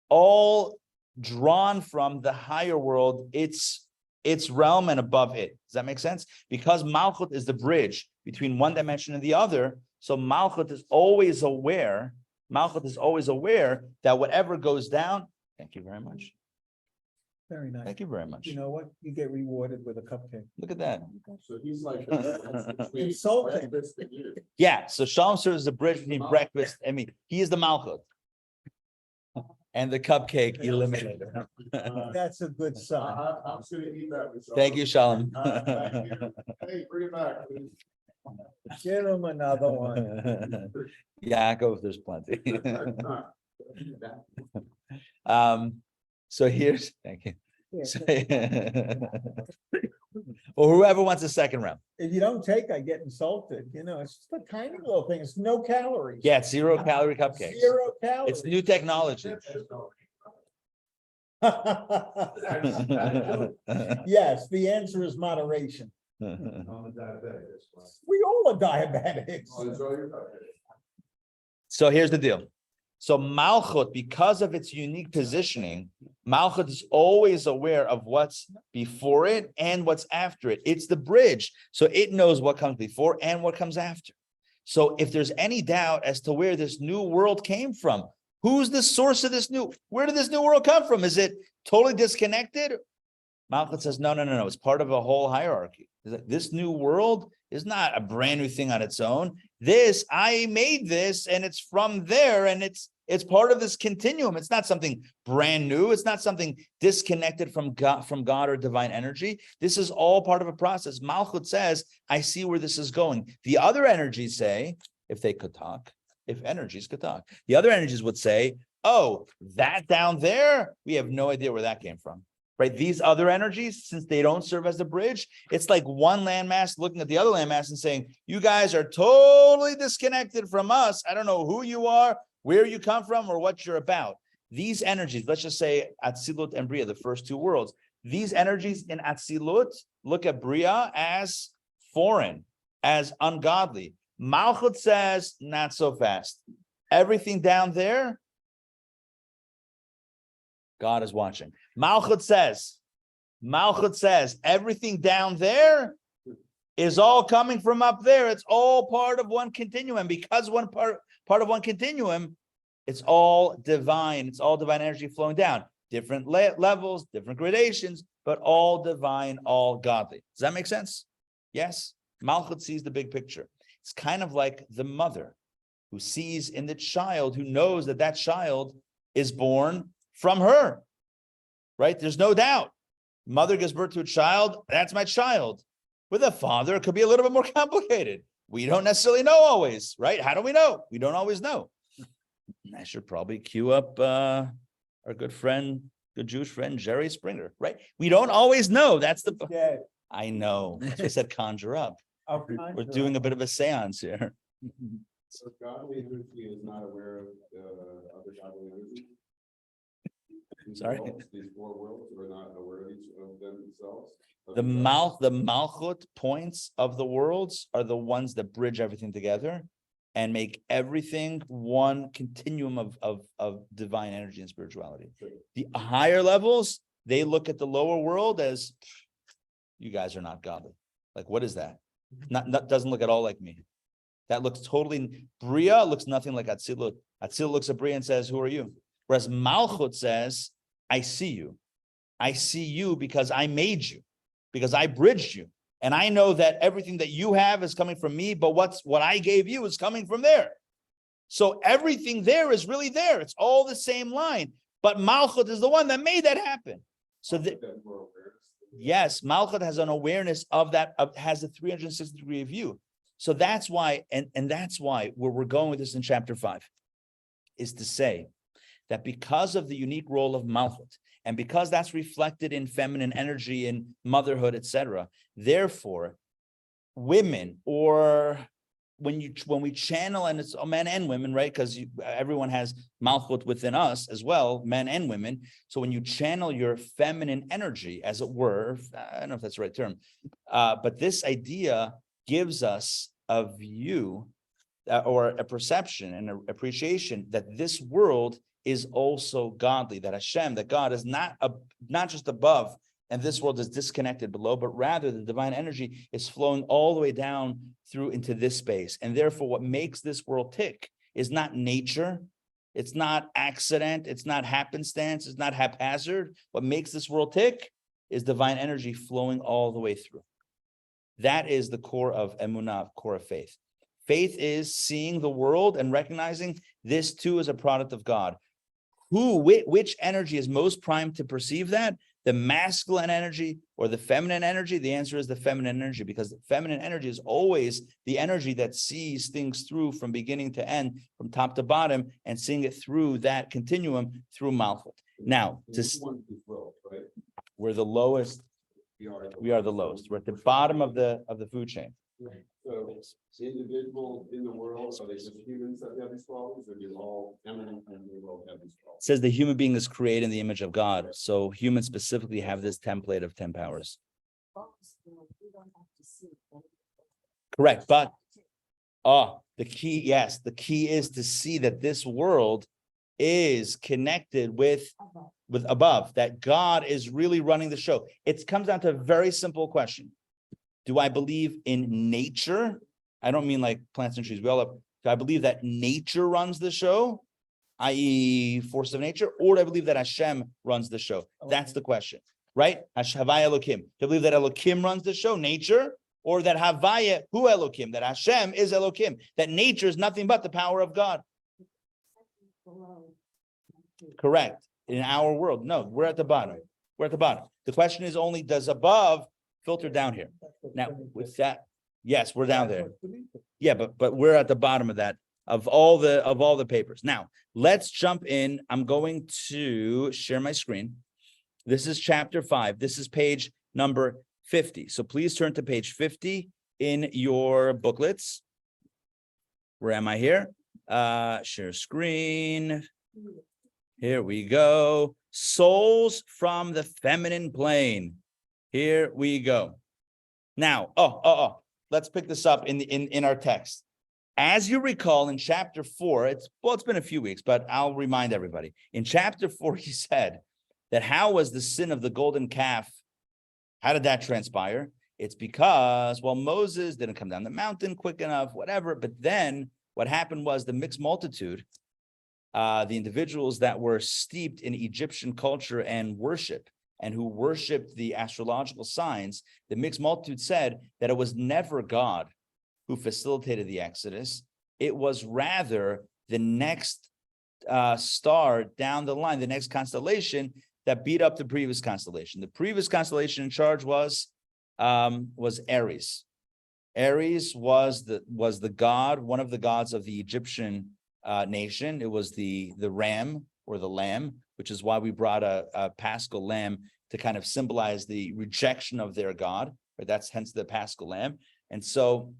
all drawn from the higher world, its realm and above it. Does that make sense? Because Malchut is the bridge between one dimension and the other. So Malchut is always aware that whatever goes down, thank you very much. Very nice. Thank you very much. You know what? You get rewarded with a cupcake. Look at that. So he's like. Insulting. Yeah, so Shalom serves as a bridge between breakfast. I mean, he is the Malchut. And the cupcake eliminator. That's a good sign. I'm just gonna eat that. with Thank you, Shalom. Thank you. Hey, bring it back, please. Give him another one. Yaakov, there's plenty. So here's, thank you. So- or whoever wants a second round. If you don't take, I get insulted. You know, it's just a tiny little thing. It's no calories. Yeah, it's 0-calorie cupcakes. 0 calories. It's new technology. Yes, the answer is moderation. We all are diabetics. So here's the deal. So Malchut, because of its unique positioning, Malchut is always aware of what's before it and what's after it. It's the bridge. So it knows what comes before and what comes after. So if there's any doubt as to where this new world came from, who's the source of where did this new world come from? Is it totally disconnected? Malchut says, no. It's part of a whole hierarchy. This new world is not a brand new thing on its own. I made this, and it's from there, and it's part of this continuum. It's not something brand new. It's not something disconnected from God or divine energy. This is all part of a process. Malchut says, I see where this is going. The other energies say, if energies could talk, the other energies would say, oh, that down there, we have no idea where that came from. Right? These other energies, since they don't serve as a bridge, it's like one landmass looking at the other landmass and saying, you guys are totally disconnected from us. I don't know who you are, where you come from, or what you're about. These energies, let's just say Atzilut and Bria, the first two worlds, these energies in Atzilut look at Bria as foreign, as ungodly. Malchut says, not so fast. Everything down there, God is watching. Malchut says, everything down there is all coming from up there. It's all part of one continuum. Because one part of one continuum, it's all divine. It's all divine energy flowing down. Different levels, different gradations, but all divine, all godly. Does that make sense? Yes. Malchut sees the big picture. It's kind of like the mother who sees in the child, who knows that that child is born from her, right? There's no doubt. Mother gives birth to a child, that's my child. With a father, it could be a little bit more complicated. We don't necessarily know always, right? How do we know? We don't always know. I should probably cue up our good Jewish friend, Jerry Springer, right? We don't always know. That's the... Yeah. I know. That's why I said conjure up. We're doing a bit of a seance here. So godly energy is not aware of other godly energy. Sorry? These four worlds are not aware of each of them themselves. The Malchut points of the worlds are the ones that bridge everything together and make everything one continuum of divine energy and spirituality. The higher levels, they look at the lower world as, you guys are not godly. Like, what is that? Not doesn't look at all like me. That looks totally, Bria looks nothing like Atzilut. Atzilut looks at Bria and says, who are you? Whereas Malchut says, I see you. I see you because I made you, because I bridged you. And I know that everything that you have is coming from me, but what I gave you is coming from there. So everything there is really there. It's all the same line. But Malchut is the one that made that happen. So yes, Malchut has an awareness of that, has a 360-degree view. So that's why, and that's why where we're going with this in chapter 5, is to say that because of the unique role of Malchut, and because that's reflected in feminine energy and motherhood, etc., therefore, women, or when we channel, and it's men and women, right? Because everyone has Malchut within us as well, men and women. So when you channel your feminine energy, as it were, I don't know if that's the right term, but this idea gives us a view or a perception and an appreciation that this world is also godly, that Hashem, that God is not just above and this world is disconnected below, but rather the divine energy is flowing all the way down through into this space. And therefore what makes this world tick is not nature, it's not accident, it's not happenstance, it's not haphazard. What makes this world tick is divine energy flowing all the way through. That is the core of emunah, core of faith. Faith is seeing the world and recognizing this too is a product of God. Which energy is most primed to perceive that? The masculine energy or the feminine energy? The answer is the feminine energy, because the feminine energy is always the energy that sees things through from beginning to end, from top to bottom, and seeing it through that continuum through Malchut. Now, we're the lowest. We are the lowest. We're at the bottom of the food chain. So individuals in the world, are they just humans that have these problems, or do all eminent in the world have these problems? It says the human being is created in the image of God. So humans specifically have this template of 10 powers. Correct. But the key, yes, the key is to see that this world is connected with above, that God is really running the show. It comes down to a very simple question. Do I believe in nature? I don't mean like plants and trees. We all have. Do I believe that nature runs the show, i.e. force of nature, or do I believe that Hashem runs the show? That's the question. right? Havaya Elokim. To believe that Elokim runs the show, nature, or that Havaya Hu Elokim, that Hashem is Elokim, that nature is nothing but the power of God. Below. Correct. In our world, no, we're at the bottom. We're at the bottom. The question is only, does above filter down here? Now, with that, yes, we're down there. Yeah, but we're at the bottom of that, of all the papers. Now, let's jump in. I'm going to share my screen. This is chapter 5. This is page number 50. So please turn to page 50 in your booklets. Where am I here? Share screen. Here we go. Souls from the feminine plane. Here we go. Now, let's pick this up in our text. As you recall, in chapter 4, it's been a few weeks, but I'll remind everybody. In chapter 4, he said that how was the sin of the golden calf? How did that transpire? It's because, well, Moses didn't come down the mountain quick enough, whatever. But then what happened was the mixed multitude, the individuals that were steeped in Egyptian culture and worship, and who worshiped the astrological signs, the mixed multitude said that it was never God who facilitated the Exodus. It was rather the next star down the line, the next constellation that beat up the previous constellation. The previous constellation in charge was Aries. Aries was the god, one of the gods of the Egyptian nation. It was the ram or the lamb, which is why we brought a paschal lamb to kind of symbolize the rejection of their god. Right? That's hence the paschal lamb. And so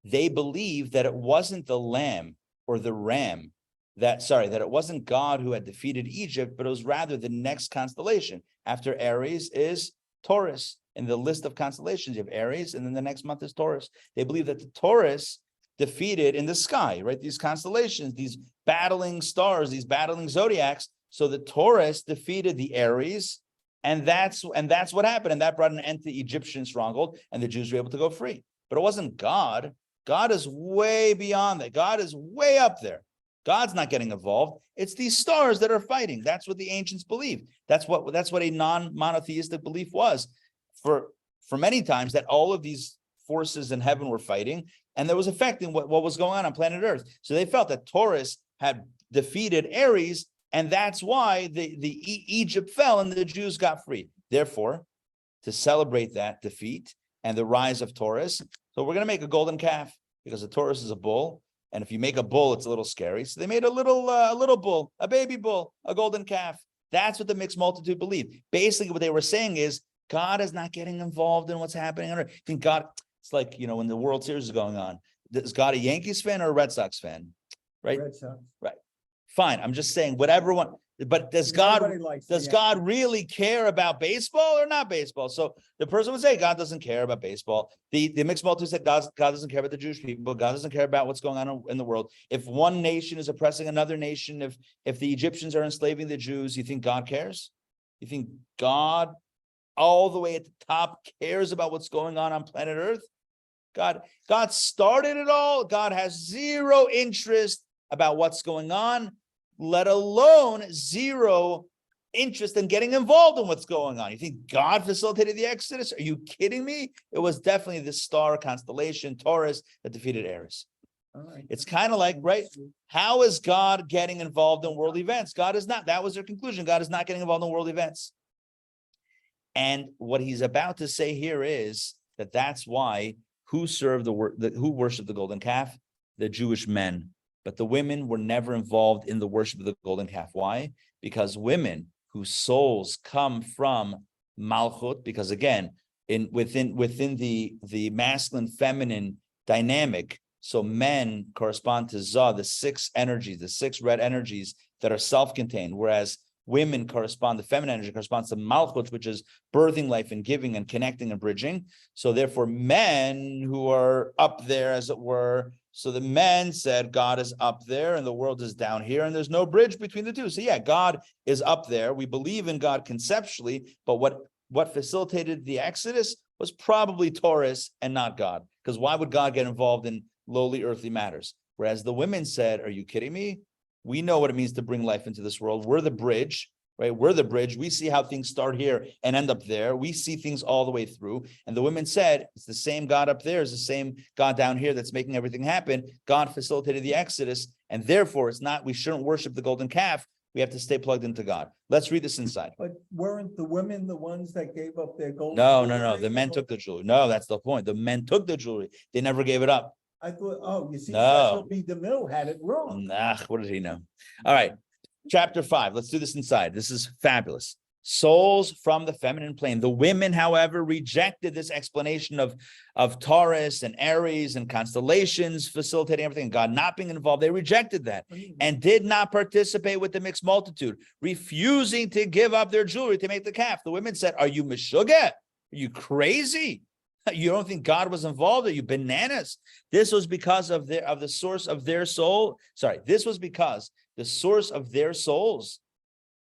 they believed that it wasn't the lamb or the ram that it wasn't God who had defeated Egypt, but it was rather the next constellation. After Aries is Taurus. In the list of constellations, you have Aries, and then the next month is Taurus. They believe that the Taurus defeated in the sky, right? These constellations, these battling stars, these battling zodiacs. So the Taurus defeated the Aries, and that's what happened. And that brought an end to the Egyptian stronghold, and the Jews were able to go free. But it wasn't God. God is way beyond that. God is way up there. God's not getting involved. It's these stars that are fighting. That's what the ancients believed. That's what a non-monotheistic belief was for many times, that all of these forces in heaven were fighting, and that was affecting what was going on planet Earth. So they felt that Taurus had defeated Aries, and that's why Egypt fell and the Jews got free. Therefore, to celebrate that defeat and the rise of Taurus, so we're going to make a golden calf, because the Taurus is a bull. And if you make a bull, it's a little scary. So they made a little bull, a baby bull, a golden calf. That's what the mixed multitude believed. Basically, what they were saying is God is not getting involved in what's happening on Earth. I think God, it's like, when the World Series is going on, is God a Yankees fan or a Red Sox fan? Right? Red Sox. Right. Fine. I'm just saying whatever one. But does God really care about baseball or not baseball? So the person would say God doesn't care about baseball. The mixed multitude said God doesn't care about the Jewish people. God doesn't care about what's going on in the world. If one nation is oppressing another nation, if the Egyptians are enslaving the Jews, you think God cares? You think God, all the way at the top, cares about what's going on planet Earth? God started it all. God has zero interest about what's going on, let alone zero interest in getting involved in what's going on. You think God facilitated the Exodus? Are you kidding me? It was definitely the star constellation, Taurus, that defeated Aries. All right. It's kind of like, right? How is God getting involved in world events? God is not. That was their conclusion. God is not getting involved in world events. And what he's about to say here is that that's why who worshiped the golden calf? The Jewish men. But the women were never involved in the worship of the golden calf. Why? Because women whose souls come from Malchut, because again, within the masculine feminine dynamic, so men correspond to Zah, the 6 energies, the 6 red energies that are self-contained, whereas women correspond, the feminine energy corresponds to Malchut, which is birthing life and giving and connecting and bridging. So therefore, men who are up there, as it were, so the men said God is up there and the world is down here, and there's no bridge between the two. So yeah, God is up there. We believe in God conceptually, but what facilitated the Exodus was probably Taurus and not God. Because why would God get involved in lowly earthly matters? Whereas the women said, are you kidding me? We know what it means to bring life into this world. We're the bridge. right? We're the bridge. We see how things start here and end up there. We see things all the way through. And the women said, it's the same God up there is the same God down here that's making everything happen. God facilitated the Exodus, and therefore we shouldn't worship the golden calf. We have to stay plugged into God. Let's read this inside. But weren't the women the ones that gave up their gold? No. The men took the jewelry. No, that's the point. The men took the jewelry. They never gave it up. I thought, you see, No. Cecil B. DeMille had it wrong. Nah, what did he know? All right. Chapter 5. Let's do this inside. This is fabulous. Souls from the feminine plane. The women, however, rejected this explanation of Taurus and Aries and constellations facilitating everything, God not being involved. They rejected that and did not participate with the mixed multitude, refusing to give up their jewelry to make the calf. The women said, are you meshugah? Are you crazy? You don't think God was involved? Are you bananas? This was because of the source of their soul. Sorry, this was because the source of their souls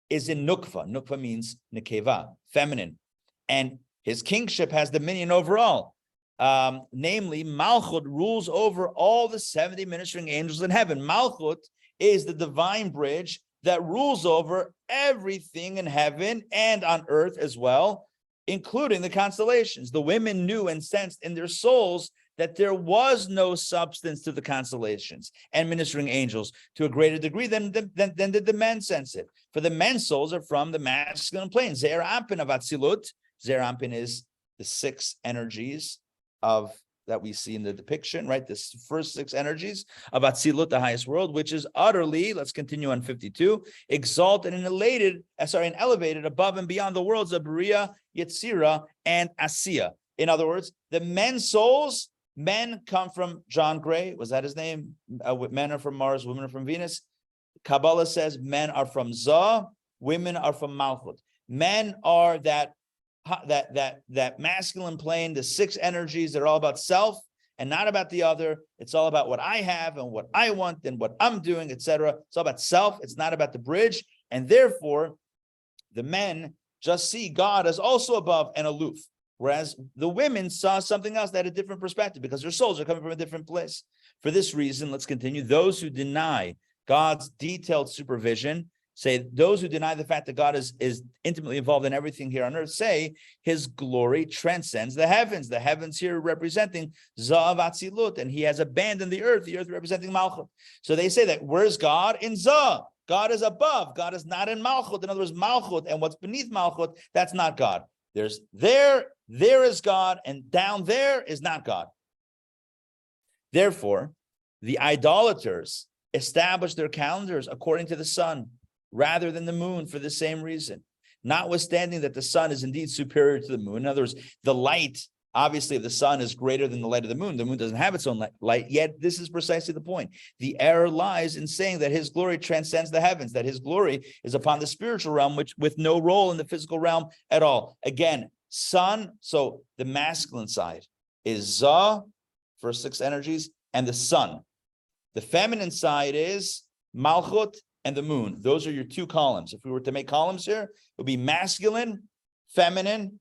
is in Nukva. Nukva means Nekeva, feminine. And his kingship has dominion over all. Namely, Malchut rules over all the 70 ministering angels in heaven. Malchut is the divine bridge that rules over everything in heaven and on earth as well, including the constellations. The women knew and sensed in their souls that there was no substance to the constellations and ministering angels to a greater degree than did the men sense it. For the men's souls are from the masculine plane. Zeir Anpin of Atzilut. Zeir Anpin is the 6 energies that we see in the depiction, right? This first 6 energies of Atzilut, the highest world, which is utterly, let's continue on 52, exalted and elevated above and beyond the worlds of Bria, Yetzira, and Asiya. In other words, the men's souls, men come from John Gray. Was that his name? Men are from Mars, women are from Venus. Kabbalah says men are from Zah, women are from Malchut. Men are that masculine plane, the 6 energies that are all about self and not about the other. It's all about what I have and what I want and what I'm doing, etc. It's all about self. It's not about the bridge. And therefore, the men just see God as also above and aloof. Whereas the women saw something else that had a different perspective because their souls are coming from a different place. For this reason, let's continue. Those who deny God's detailed supervision, say those who deny the fact that God is intimately involved in everything here on earth, say his glory transcends the heavens. The heavens here representing Zah Atzilut, and he has abandoned the earth representing Malchut. So they say that where's God? In Zah. God is above. God is not in Malchut. In other words, Malchut and what's beneath Malchut, that's not God. There is God, and down there is not God. Therefore, the idolaters established their calendars according to the sun rather than the moon for the same reason, notwithstanding that the sun is indeed superior to the moon. In other words, the light, obviously, of the sun is greater than the light of the moon. The moon doesn't have its own light, yet this is precisely the point. The error lies in saying that his glory transcends the heavens, that his glory is upon the spiritual realm, which with no role in the physical realm at all. Again, sun, so the masculine side is Zah, first 6 energies, and the sun. The feminine side is Malchut and the moon. Those are your 2 columns. If we were to make columns here, it would be masculine, feminine,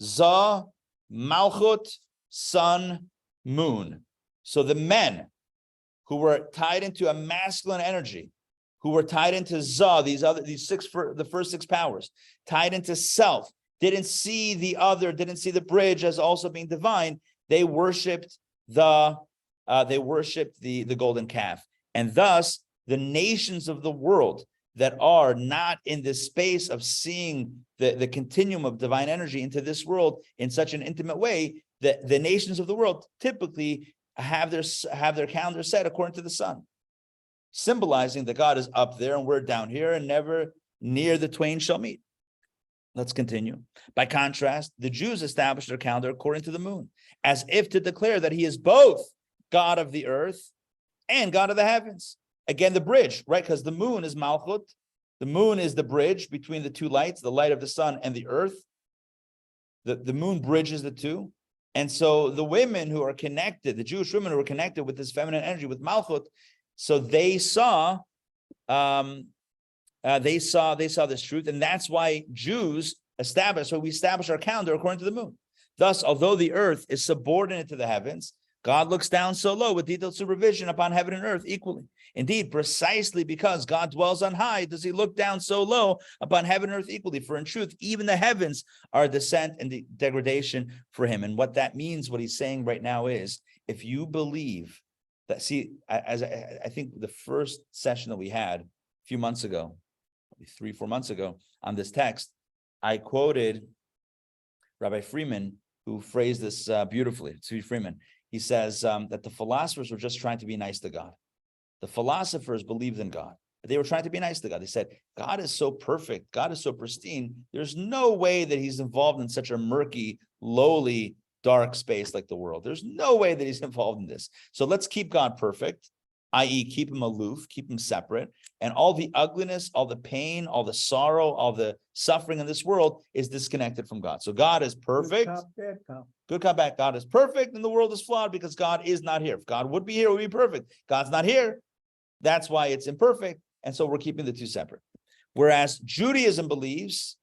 Zah, Malchut, sun, moon. So the men who were tied into a masculine energy, who were tied into Zah, the first 6 powers, tied into self, didn't see the bridge as also being divine. They worshipped the golden calf. And thus, the nations of the world that are not in this space of seeing the continuum of divine energy into this world in such an intimate way, that the nations of the world typically have their calendar set according to the sun, symbolizing that God is up there and we're down here and never near the twain shall meet. Let's continue. By contrast, the Jews established their calendar according to the moon, as if to declare that he is both God of the earth and God of the heavens. Again, the bridge, right? Because the moon is Malchut. The moon is the bridge between the 2 lights, the light of the sun and the earth. The moon bridges the 2. And so the women who are connected, the Jewish women who are connected with this feminine energy, with Malchut, so they saw this truth, and that's why Jews we establish our calendar according to the moon. Thus, although the earth is subordinate to the heavens, God looks down so low with detailed supervision upon heaven and earth equally. Indeed, precisely because God dwells on high, does he look down so low upon heaven and earth equally. For in truth, even the heavens are descent and degradation for him. And what that means, what he's saying right now is, if you believe that, see, as I think the first session that we had a few months ago, 3-4 months ago on this text, I quoted Rabbi Freeman, who phrased this beautifully. Tzvi Freeman. He says that the philosophers were just trying to be nice to God. The philosophers believed in God, but they were trying to be nice to God. They said, God is so perfect. God is so pristine. There's no way that he's involved in such a murky, lowly, dark space like the world. There's no way that he's involved in this. So let's keep God perfect, i.e. keep him aloof, keep him separate. And all the ugliness, all the pain, all the sorrow, all the suffering in this world is disconnected from God. So God is perfect. Good cop, bad cop. Good cop, bad. God is perfect and the world is flawed because God is not here. If God would be here, it would be perfect. God's not here. That's why it's imperfect. And so we're keeping the two separate. Whereas Judaism believes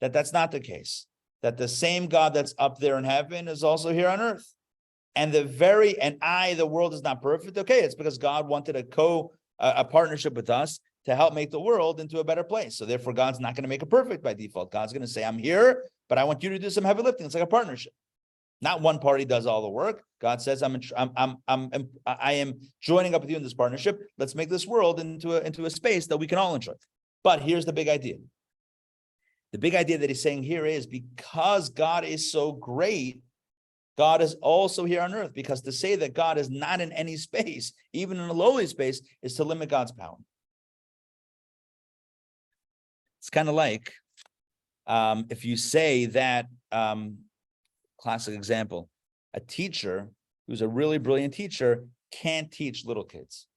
that that's not the case, that the same God that's up there in heaven is also here on earth. And the world is not perfect. Okay, it's because God wanted a partnership with us to help make the world into a better place. So therefore, God's not going to make it perfect by default. God's going to say, I'm here, but I want you to do some heavy lifting. It's like a partnership. Not one party does all the work. God says, I am joining up with you in this partnership. Let's make this world into a space that we can all enjoy. But here's the big idea. The big idea that he's saying here is, because God is so great, God is also here on earth. Because to say that God is not in any space, even in a lowly space, is to limit God's power. It's kind of like if you say that, classic example, a teacher who's a really brilliant teacher can't teach little kids.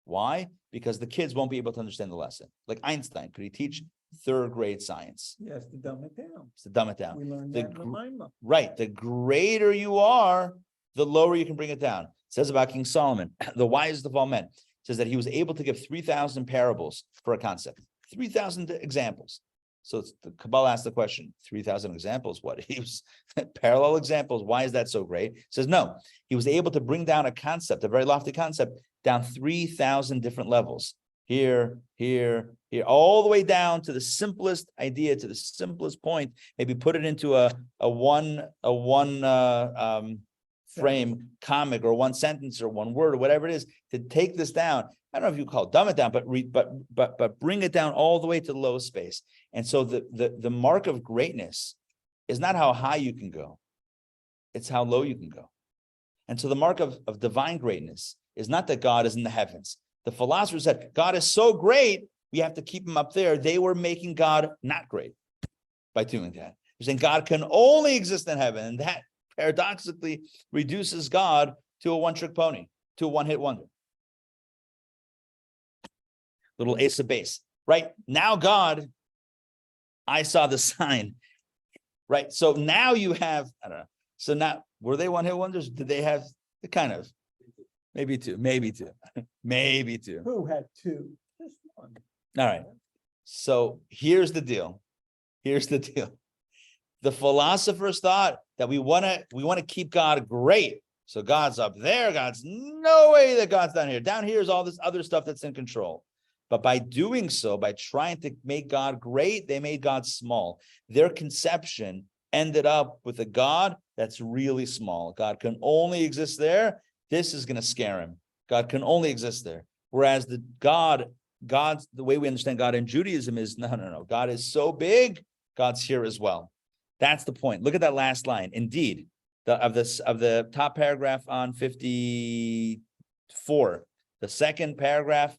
Why? Because the kids won't be able to understand the lesson. Like Einstein, could he teach third grade science? Yes, to dumb it down. It's to dumb it down. We learned that in the Lima. Right. The greater you are, the lower you can bring it down. It says about King Solomon, the wisest of all men, says that he was able to give 3,000 parables for a concept, 3,000 examples. So the Kabbalah asked the question, 3,000 examples, what? He was parallel examples. Why is that so great? It says, no, he was able to bring down a concept, a very lofty concept, down 3,000 different levels. Here, all the way down to the simplest idea, to the simplest point. Maybe put it into a one frame comic, or one sentence, or one word, or whatever it is, to take this down. I don't know if you call it dumb it down, but bring it down all the way to the lowest space. And so the mark of greatness is not how high you can go, it's how low you can go. And so the mark of divine greatness is not that God is in the heavens. The philosophers said, God is so great, we have to keep him up there. They were making God not great by doing that. They're saying God can only exist in heaven. And that paradoxically reduces God to a one-trick pony, to a one-hit wonder. Little ace of base, right? Now God, I saw the sign, right? So now you have, I don't know. So now, were they one-hit wonders? Did they have the kind of, maybe two, maybe two. Who had two? Just one. All right. So here's the deal. The philosophers thought that we want to keep God great. So God's up there. God's no way that God's down here. Down here is all this other stuff that's in control. But by doing so, by trying to make God great, they made God small. Their conception ended up with a God that's really small. God can only exist there. This is going to scare him. God can only exist there. Whereas God's the way we understand God in Judaism is no. God is so big, God's here as well. That's the point. Look at that last line. Indeed, of the top paragraph on 54, the second paragraph.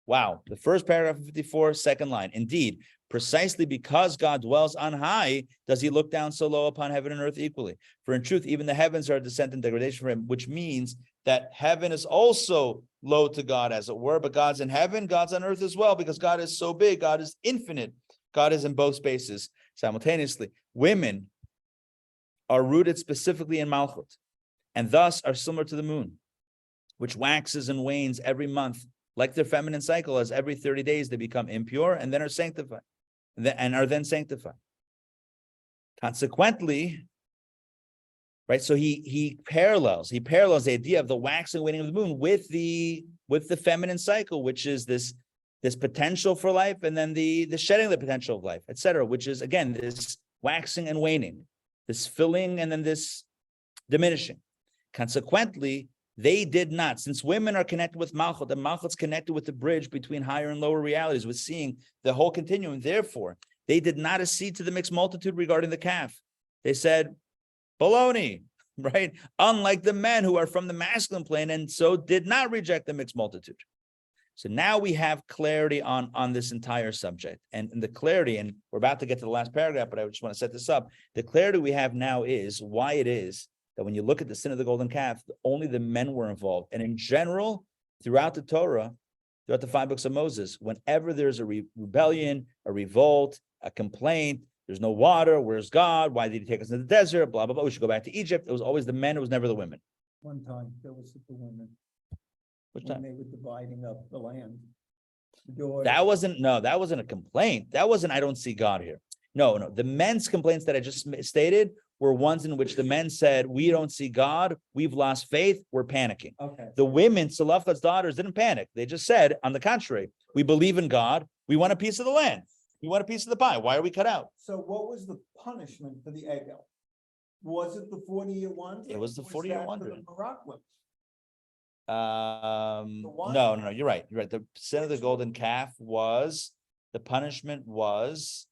Wow, the first paragraph of 54, second line. Indeed, precisely because God dwells on high, does he look down so low upon heaven and earth equally. For in truth, even the heavens are descent and degradation for him, which means that heaven is also low to God, as it were, but God's in heaven, God's on earth as well, because God is so big, God is infinite. God is in both spaces simultaneously. Women are rooted specifically in Malchut, and thus are similar to the moon, which waxes and wanes every month, like their feminine cycle, as every 30 days they become impure and then are sanctified, and are then sanctified. Consequently, right? So he parallels the idea of the waxing and waning of the moon with the feminine cycle, which is this potential for life, and then the shedding of the potential of life, etc., which is again this waxing and waning, this filling and then this diminishing. Consequently, they did not, since women are connected with Malchut, and Malchut's connected with the bridge between higher and lower realities, with seeing the whole continuum. Therefore, they did not accede to the mixed multitude regarding the calf. They said, baloney, right? Unlike the men who are from the masculine plane, and so did not reject the mixed multitude. So now we have clarity on this entire subject. And the clarity, and we're about to get to the last paragraph, but I just want to set this up. The clarity we have now is why it is that when you look at the sin of the golden calf, only the men were involved. And in general, throughout the Torah, throughout the 5 books of Moses, whenever there's a rebellion, a revolt, a complaint, there's no water, where's God? Why did he take us into the desert? Blah, blah, blah. We should go back to Egypt. It was always the men, it was never the women. One time, there was the women, Which when time? they were dividing up the land. That wasn't a complaint. That wasn't, I don't see God here. No. The men's complaints that I just stated were ones in which the men said, we don't see God, we've lost faith, we're panicking. Okay. The women, Selafkat's daughters, didn't panic. They just said, on the contrary, we believe in God, we want a piece of the land, we want a piece of the pie. Why are we cut out? So what was the punishment for the Egel? Was it the 40-year wandering? It was the 40-year that for wandering. the Moroccans? No, you're right. The sin of the golden calf was, the punishment was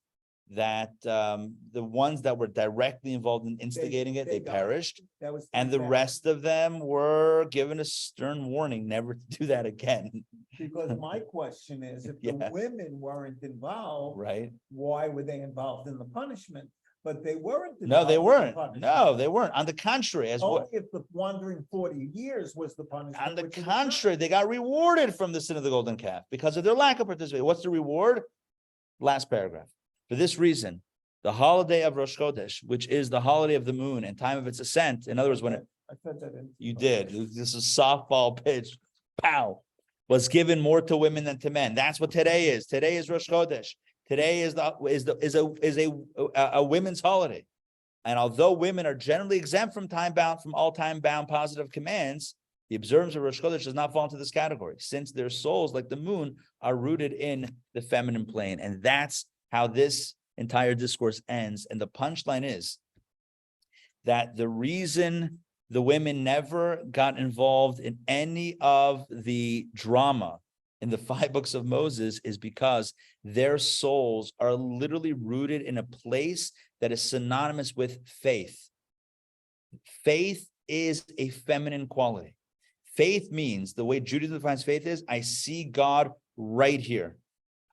that the ones that were directly involved in instigating it, they got perished. That was And the bad. rest of them were given a stern warning never to do that again. Because my question is, if the Yes. women weren't involved, Right? why were they involved in the punishment? But they weren't. No, they involved in the weren't. punishment. No, they weren't. On the contrary, as Only what? if the wandering 40 years was the punishment. On the which is contrary, they got rewarded from the sin of the golden calf because of their lack of participation. What's the reward? Last paragraph. For this reason, the holiday of Rosh Chodesh, which is the holiday of the moon and time of its ascent. In other words, when it, I said that in. you did, this is softball pitch, pow, was given more to women than to men. That's what today is. Today is Rosh Chodesh. Today is a women's holiday. And although women are generally exempt from all time-bound positive commands, the observance of Rosh Chodesh does not fall into this category, since their souls, like the moon, are rooted in the feminine plane. And that's how this entire discourse ends. And the punchline is that the reason the women never got involved in any of the drama in the 5 books of Moses is because their souls are literally rooted in a place that is synonymous with faith. Faith is a feminine quality. Faith means, the way Judaism defines faith is, I see God right here.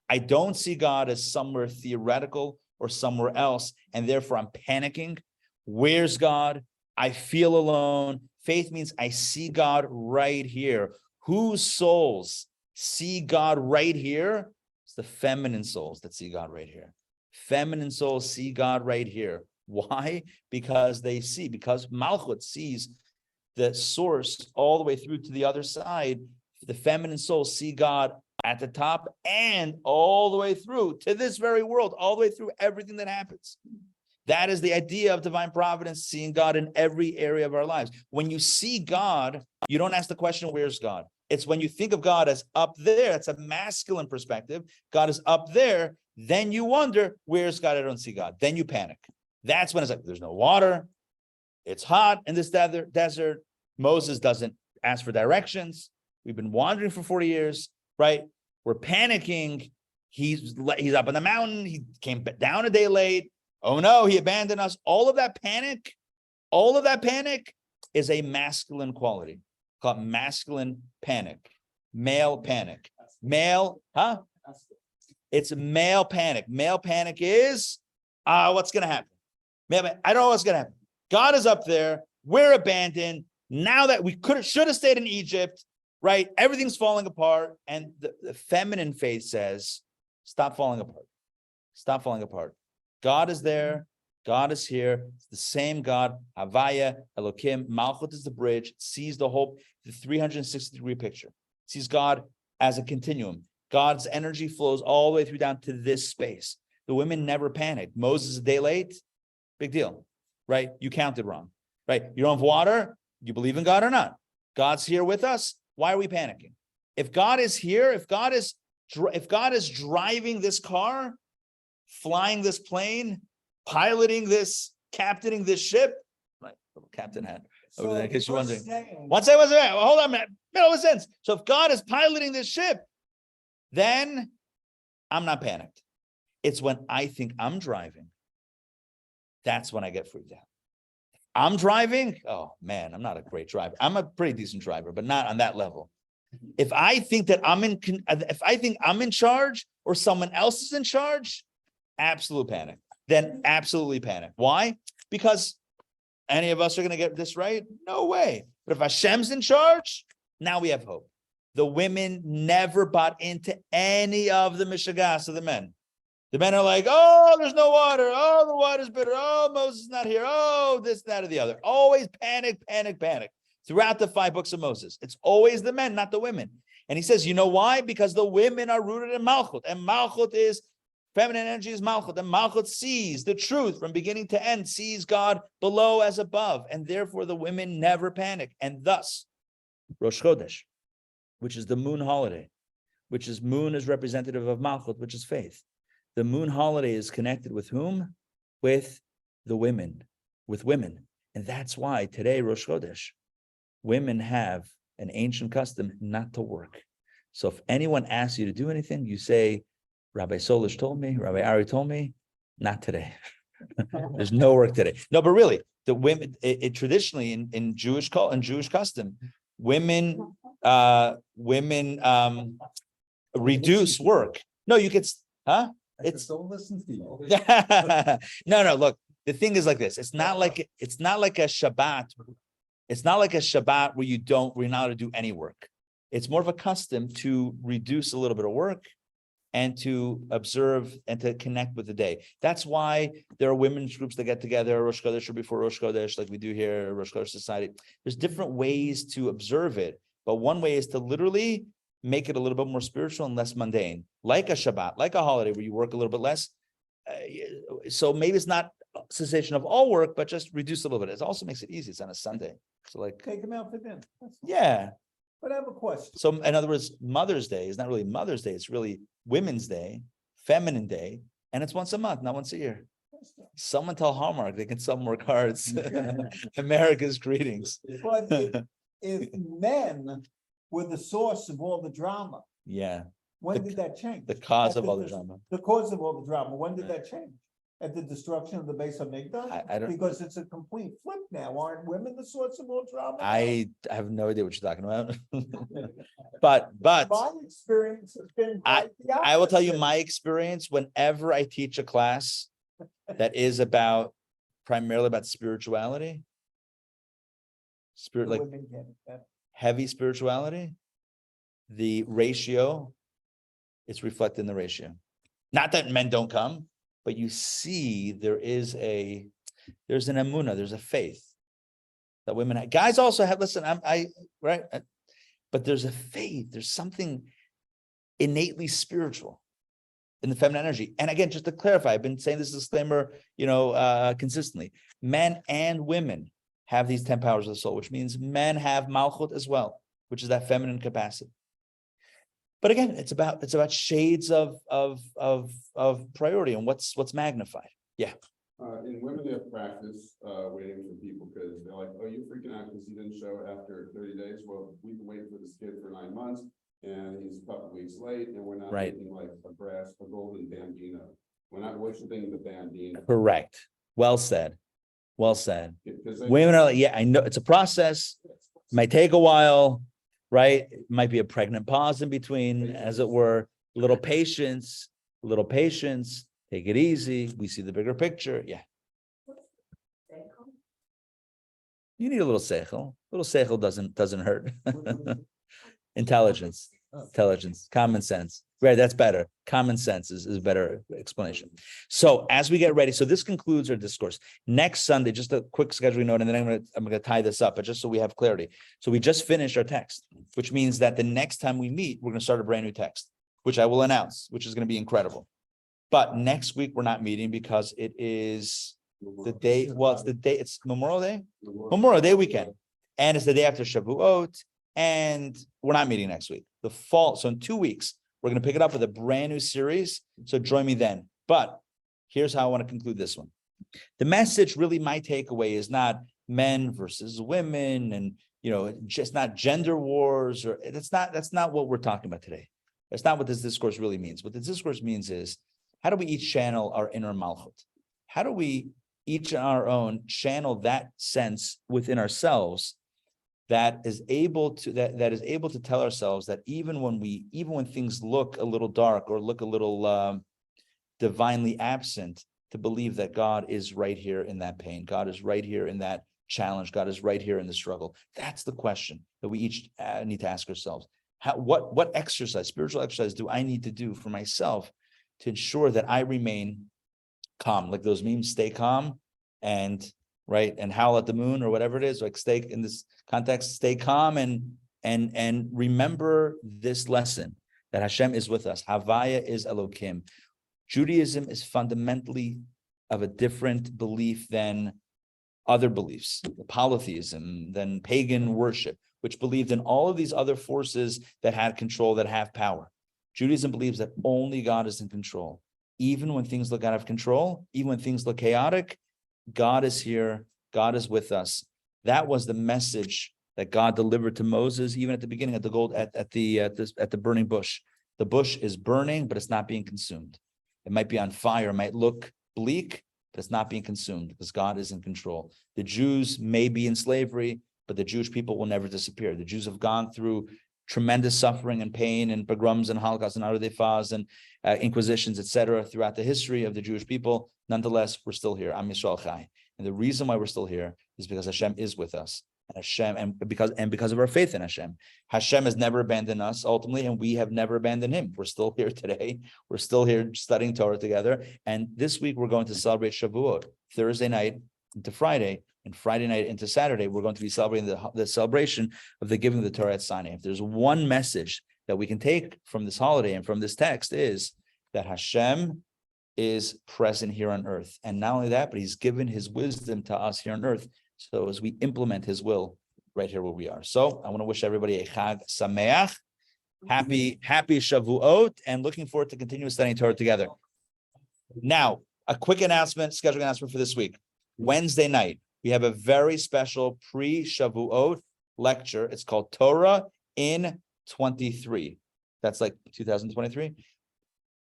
I don't see God as somewhere theoretical or somewhere else, and therefore I'm panicking. Where's God? I feel alone. Faith means I see God right here. Whose souls see God right here? It's the feminine souls that see God right here. Feminine souls see God right here. Why? Because Malchut sees the source all the way through to the other side. The feminine souls see God at the top and all the way through to this very world, all the way through everything that happens. That is the idea of divine providence, seeing God in every area of our lives. When you see God, you don't ask the question, where's God? It's when you think of God as up there, it's a masculine perspective. God is up there. Then you wonder, where's God? I don't see God. Then you panic. That's when it's like, there's no water. It's hot in this desert. Moses doesn't ask for directions. We've been wandering for 40 years, right? We're panicking. He's up on the mountain. He came down a day late. Oh no, he abandoned us. All of that panic is a masculine quality called masculine panic, male panic. Male, huh? It's male panic. Male panic is, what's going to happen? I don't know what's going to happen. God is up there. We're abandoned. Now that we should have stayed in Egypt, right? Everything's falling apart. And the feminine faith says, stop falling apart. Stop falling apart. God is there. God is here. It's the same God. Havaya, Elokim, Malchut is the bridge. It sees the whole, the 360-degree picture. It sees God as a continuum. God's energy flows all the way through down to this space. The women never panicked. Moses a day late, big deal, right? You counted wrong. right? You don't have water. You believe in God or not? God's here with us. Why are we panicking? If God is here, if God is driving this car, flying this plane, piloting this, captaining this ship, my little captain hat over there, in case you're wondering. One second, hold on a minute. Middle of a sentence. So if God is piloting this ship, then I'm not panicked. It's when I think I'm driving. That's when I get freaked out. I'm driving. Oh man, I'm not a great driver. I'm a pretty decent driver, but not on that level. If I think that if I think I'm in charge or someone else is in charge, absolute panic. Then absolutely panic. Why? Because any of us are going to get this right? No way. But if Hashem's in charge, now we have hope. The women never bought into any of the mishagas of the men. The men are like, oh, there's no water. Oh, the water's bitter. Oh, Moses is not here. Oh, this, that, or the other. Always panic, panic, panic. Throughout the 5 books of Moses. It's always the men, not the women. And he says, you know why? Because the women are rooted in Malchut. And Malchut is, feminine energy is Malchut. And Malchut sees the truth from beginning to end, sees God below as above. And therefore the women never panic. And thus, Rosh Chodesh, which is the moon holiday, which is moon is representative of Malchut, which is faith. The moon holiday is connected with whom? With the women, with women. And that's why today, Rosh Chodesh, women have an ancient custom not to work. So if anyone asks you to do anything, you say, Rabbi Sollish told me, Rabbi Ari told me, not today. There's no work today. No, but really, the women, it traditionally in Jewish custom, women reduce work. No, you could, huh? It's don't listen to you. no, look, the thing is like this. It's not like a Shabbat. It's not like a Shabbat where we're not allowed to do any work. It's more of a custom to reduce a little bit of work and to observe and to connect with the day. That's why there are women's groups that get together, Rosh Chodesh or before Rosh Chodesh, like we do here, Rosh Chodesh Society. There's different ways to observe it, but one way is to literally make it a little bit more spiritual and less mundane, like a Shabbat, like a holiday where you work a little bit less. So maybe it's not cessation of all work, but just reduce a little bit. It also makes it easy. It's on a Sunday. So like, Take them out for dinner. yeah. But I have a question. So in other words, Mother's Day is not really Mother's Day. It's really Women's Day, Feminine Day. And it's once a month, not once a year. Someone tell Hallmark they can sell more cards. America's greetings. But if men were the source of all the drama, Yeah. when did that change? The cause of After all the drama. The cause of all the drama, when did that change? At the destruction of the Beis Hamikdash? I don't. Because it's a complete flip now. Aren't women the source of all drama? I have no idea what you're talking about. but My experience has been quite the I will tell you opposite. my experience whenever I teach a class that is primarily about spirituality, like Women get it. heavy spirituality, the ratio, it's reflected in the ratio. Not that men don't come, but you see there's an emunah, there's a faith that women have. Guys also have, listen, but there's a faith, there's something innately spiritual in the feminine energy. And again, just to clarify, I've been saying this disclaimer, consistently. Men and women have these 10 powers of the soul, which means men have malchut as well, which is that feminine capacity. But again, it's about shades of priority and what's magnified. Yeah. And women have practice waiting for people because they're like, oh, you're freaking out because you didn't show after 30 days. Well, we've been waiting for this kid for 9 months and he's a couple weeks late and we're not making like a golden bambino. We're not worshiping the bambino. Correct. Well said. Well said. Because Women are like, yeah, I know it's a process. It might take a while, right? It might be a pregnant pause in between, as it were. A little patience. Take it easy. We see the bigger picture. Yeah. You need a little seichel. A little seichel doesn't hurt. Intelligence, common sense. Right, that's better. Common sense is a better explanation. So as we get ready, so this concludes our discourse. Next Sunday, just a quick scheduling note, and then I'm gonna tie this up, but just so we have clarity. So we just finished our text, which means that the next time we meet, we're gonna start a brand new text, which I will announce, which is gonna be incredible. But next week we're not meeting because it is The day, well, it's the day, it's Memorial Day, Memorial Day weekend. And it's the day after Shavuot. And we're not meeting next week. The fall. So in 2 weeks, we're going to pick it up with a brand new series. So join me then. But here's how I want to conclude this one. The message, really, my takeaway is not men versus women and, just not gender wars, or that's not what we're talking about today. That's not what this discourse really means. What this discourse means is, how do we each channel our inner malchut? How do we each on our own channel that sense within ourselves that is able to tell ourselves that even when things look a little dark or look a little divinely absent, to believe that God is right here in that pain. God is right here in that challenge. God is right here in the struggle. That's the question that we each need to ask ourselves. What exercise, spiritual exercise, do I need to do for myself to ensure that I remain calm? Like those memes, stay calm and howl at the moon, or whatever it is. Like, stay in this context, stay calm and remember this lesson that Hashem is with us. Havaya is Elokim. Judaism is fundamentally of a different belief than other beliefs, polytheism, than pagan worship, which believed in all of these other forces that had control, that have power. Judaism believes that only God is in control. Even when things look out of control, even when things look chaotic, God is here. God is with us. That was the message that God delivered to Moses, even at the beginning, at the burning bush. The bush is burning, but it's not being consumed. It might be on fire, it might look bleak, but it's not being consumed because God is in control. The Jews may be in slavery, but the Jewish people will never disappear. The Jews have gone through tremendous suffering and pain and pogroms and Holocaust and Arudefaz and inquisitions, etc., throughout the history of the Jewish people. Nonetheless, we're still here. Am Yisrael Chai. And the reason why we're still here is because Hashem is with us. And Hashem, and because of our faith in Hashem. Hashem has never abandoned us ultimately, and we have never abandoned him. We're still here today. We're still here studying Torah together. And this week we're going to celebrate Shavuot, Thursday night into Friday, and Friday night into Saturday. We're going to be celebrating the celebration of the giving of the Torah at Sinai. If there's one message that we can take from this holiday and from this text, is that Hashem is present here on earth. And not only that, but he's given his wisdom to us here on earth. So as we implement his will right here where we are. So I want to wish everybody a Chag Sameach, happy Shavuot, and looking forward to continue studying Torah together. Now, a quick scheduling announcement for this week. Wednesday night, we have a very special pre-Shavuot lecture. It's called Torah in 23. That's like 2023.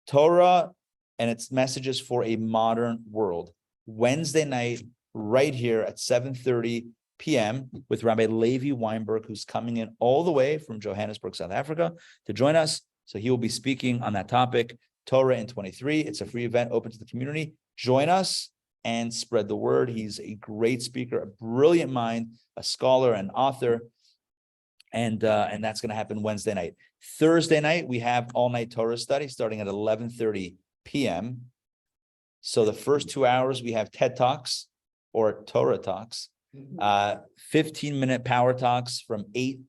Torah and its messages for a modern world. Wednesday night, right here at 7:30 p.m. with Rabbi Levi Weinberg, who's coming in all the way from Johannesburg, South Africa, to join us. So he will be speaking on that topic, Torah in 23. It's a free event open to the community. Join us and spread the word. He's a great speaker, a brilliant mind, a scholar, an author. And that's going to happen Wednesday night. Thursday night, we have all-night Torah study starting at 11:30 p.m. So the first 2 hours, we have TED Talks or Torah Talks, 15-minute power talks from 8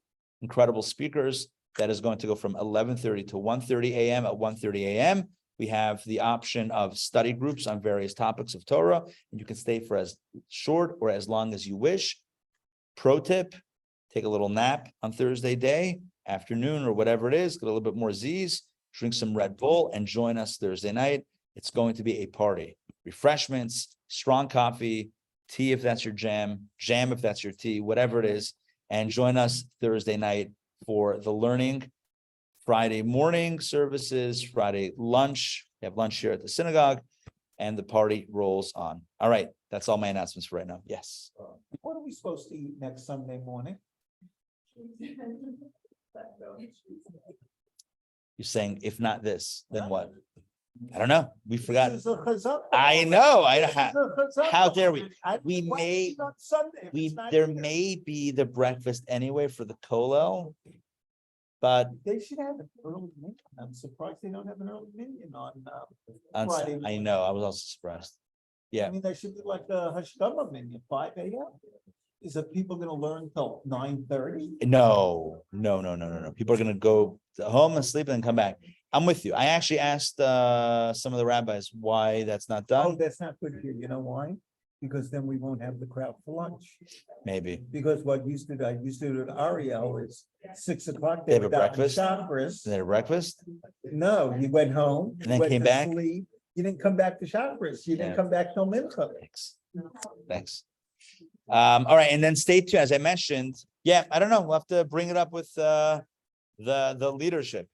incredible speakers. That is going to go from 11:30 to 1:30 a.m. At 1:30 a.m., we have the option of study groups on various topics of Torah, and you can stay for as short or as long as you wish. Pro tip, take a little nap on Thursday day, afternoon, or whatever it is, get a little bit more Z's, drink some Red Bull, and join us Thursday night. It's going to be a party. Refreshments, strong coffee, tea if that's your jam if that's your tea, whatever it is, and join us Thursday night for the learning. Friday morning services, Friday lunch. We have lunch here at the synagogue, and the party rolls on. All right, that's all my announcements for right now. Yes. What are we supposed to eat next Sunday morning? You're saying if not this, then what? I don't know. We forgot. This is a chazaka. I know. This is a chazaka. How dare we? We may on Sunday. if it's not There here. may be the breakfast anyway for the kollel, but They should have an early minion. I'm surprised they don't have an early minion on on, Friday. I morning. know. I was also surprised. Yeah. I mean, there should be like a Hashgacha minion, 5 a.m. Is it people gonna learn till 9:30? No. People are going to go home and sleep and then come back. I'm with you. I actually asked some of the rabbis why that's not Oh, done. that's not good here. You know why? because then we won't have the crowd for lunch. Maybe. Because I used to do at Ariel is 6 o'clock. They have were a down in breakfast? Shoppers. Is that a breakfast? No, you went home. And then went came to back? sleep. You didn't come back to Shoppers. You Yeah. didn't come back till Mincha. Thanks. All right, and then stay tuned, as I mentioned. Yeah, I don't know. We'll have to bring it up with the leadership.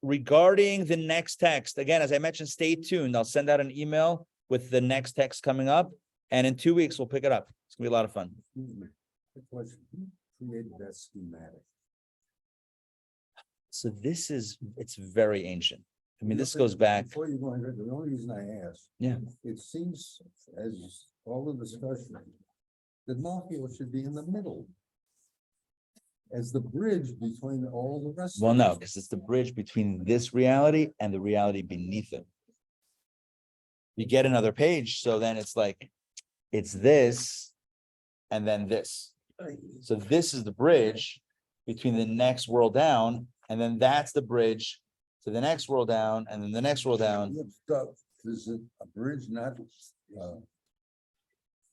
Regarding the next text, again, as I mentioned, stay tuned. I'll send out an email with the next text coming up, and in 2 weeks we'll pick it up. It's gonna be a lot of fun. Created that schematic. So it's very ancient. I mean, this goes back. Before you go ahead, the only reason I asked. Yeah. It seems, as all the discussion, that Malkiel should be in the middle. As the bridge between all the rest. Well, of no, us. because it's the bridge between this reality and the reality beneath it. You get another page, so then it's like, it's this and then this. So this is the bridge between the next world down, and then that's the bridge to the next world down, and then the next world down. Is it a bridge not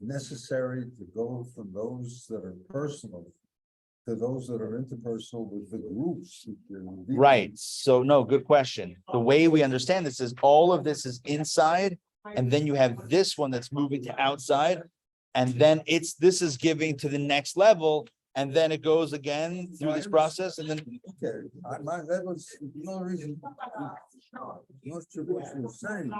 necessary to go from those that are personal to those that are interpersonal with the groups? Right, so no, good question. The way we understand this is all of this is inside, and then you have this one that's moving to outside. And then this is giving to the next level, and then it goes again through this process, and then. Okay, that was the only reason. Most of what you were saying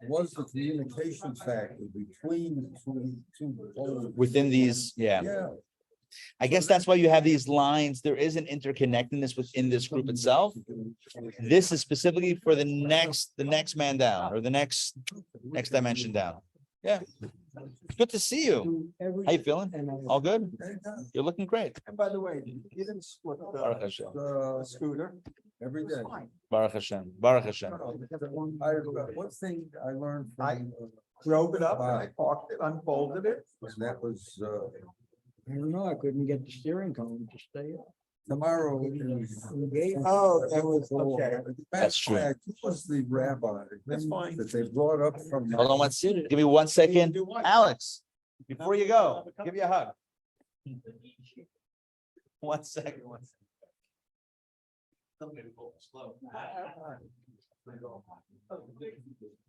was the communication factor between the two poles. Within these, yeah. Yeah. I guess that's why you have these lines. There is an interconnectedness within this group itself. This is specifically for the next man down, or the next dimension down. Yeah. Good to see you. How you feeling? All good? You're looking great. And by the way, you didn't split Baruch Hashem. the scooter. Every day. Baruch Hashem. Baruch Hashem. One thing I learned from. Drove it up and I parked it, unfolded it. That was, I don't know, I couldn't get the steering column to stay up. tomorrow. Oh, that was, okay. That's true. Who was the rabbi? That's fine. That they brought up from. Hold on one second. Give me 1 second. Alex, before you go, give you a hug. 1 second.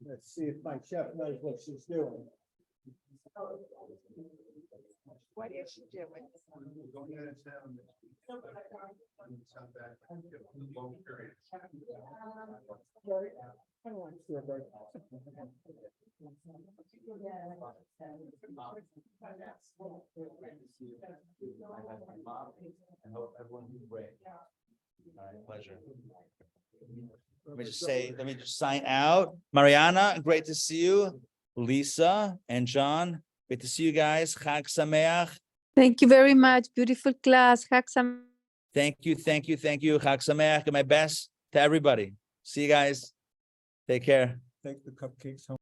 Let's see if my chef knows what she's doing. What is she doing? I hope everyone is great. All right, pleasure. Let me just sign out. Mariana, great to see you. Lisa and John, great to see you guys. Chag Sameach. Thank you very much. Beautiful class. Chag Sameach. Thank you. Chag Sameach, and my best to everybody. See you guys. Take care. Take the cupcakes home.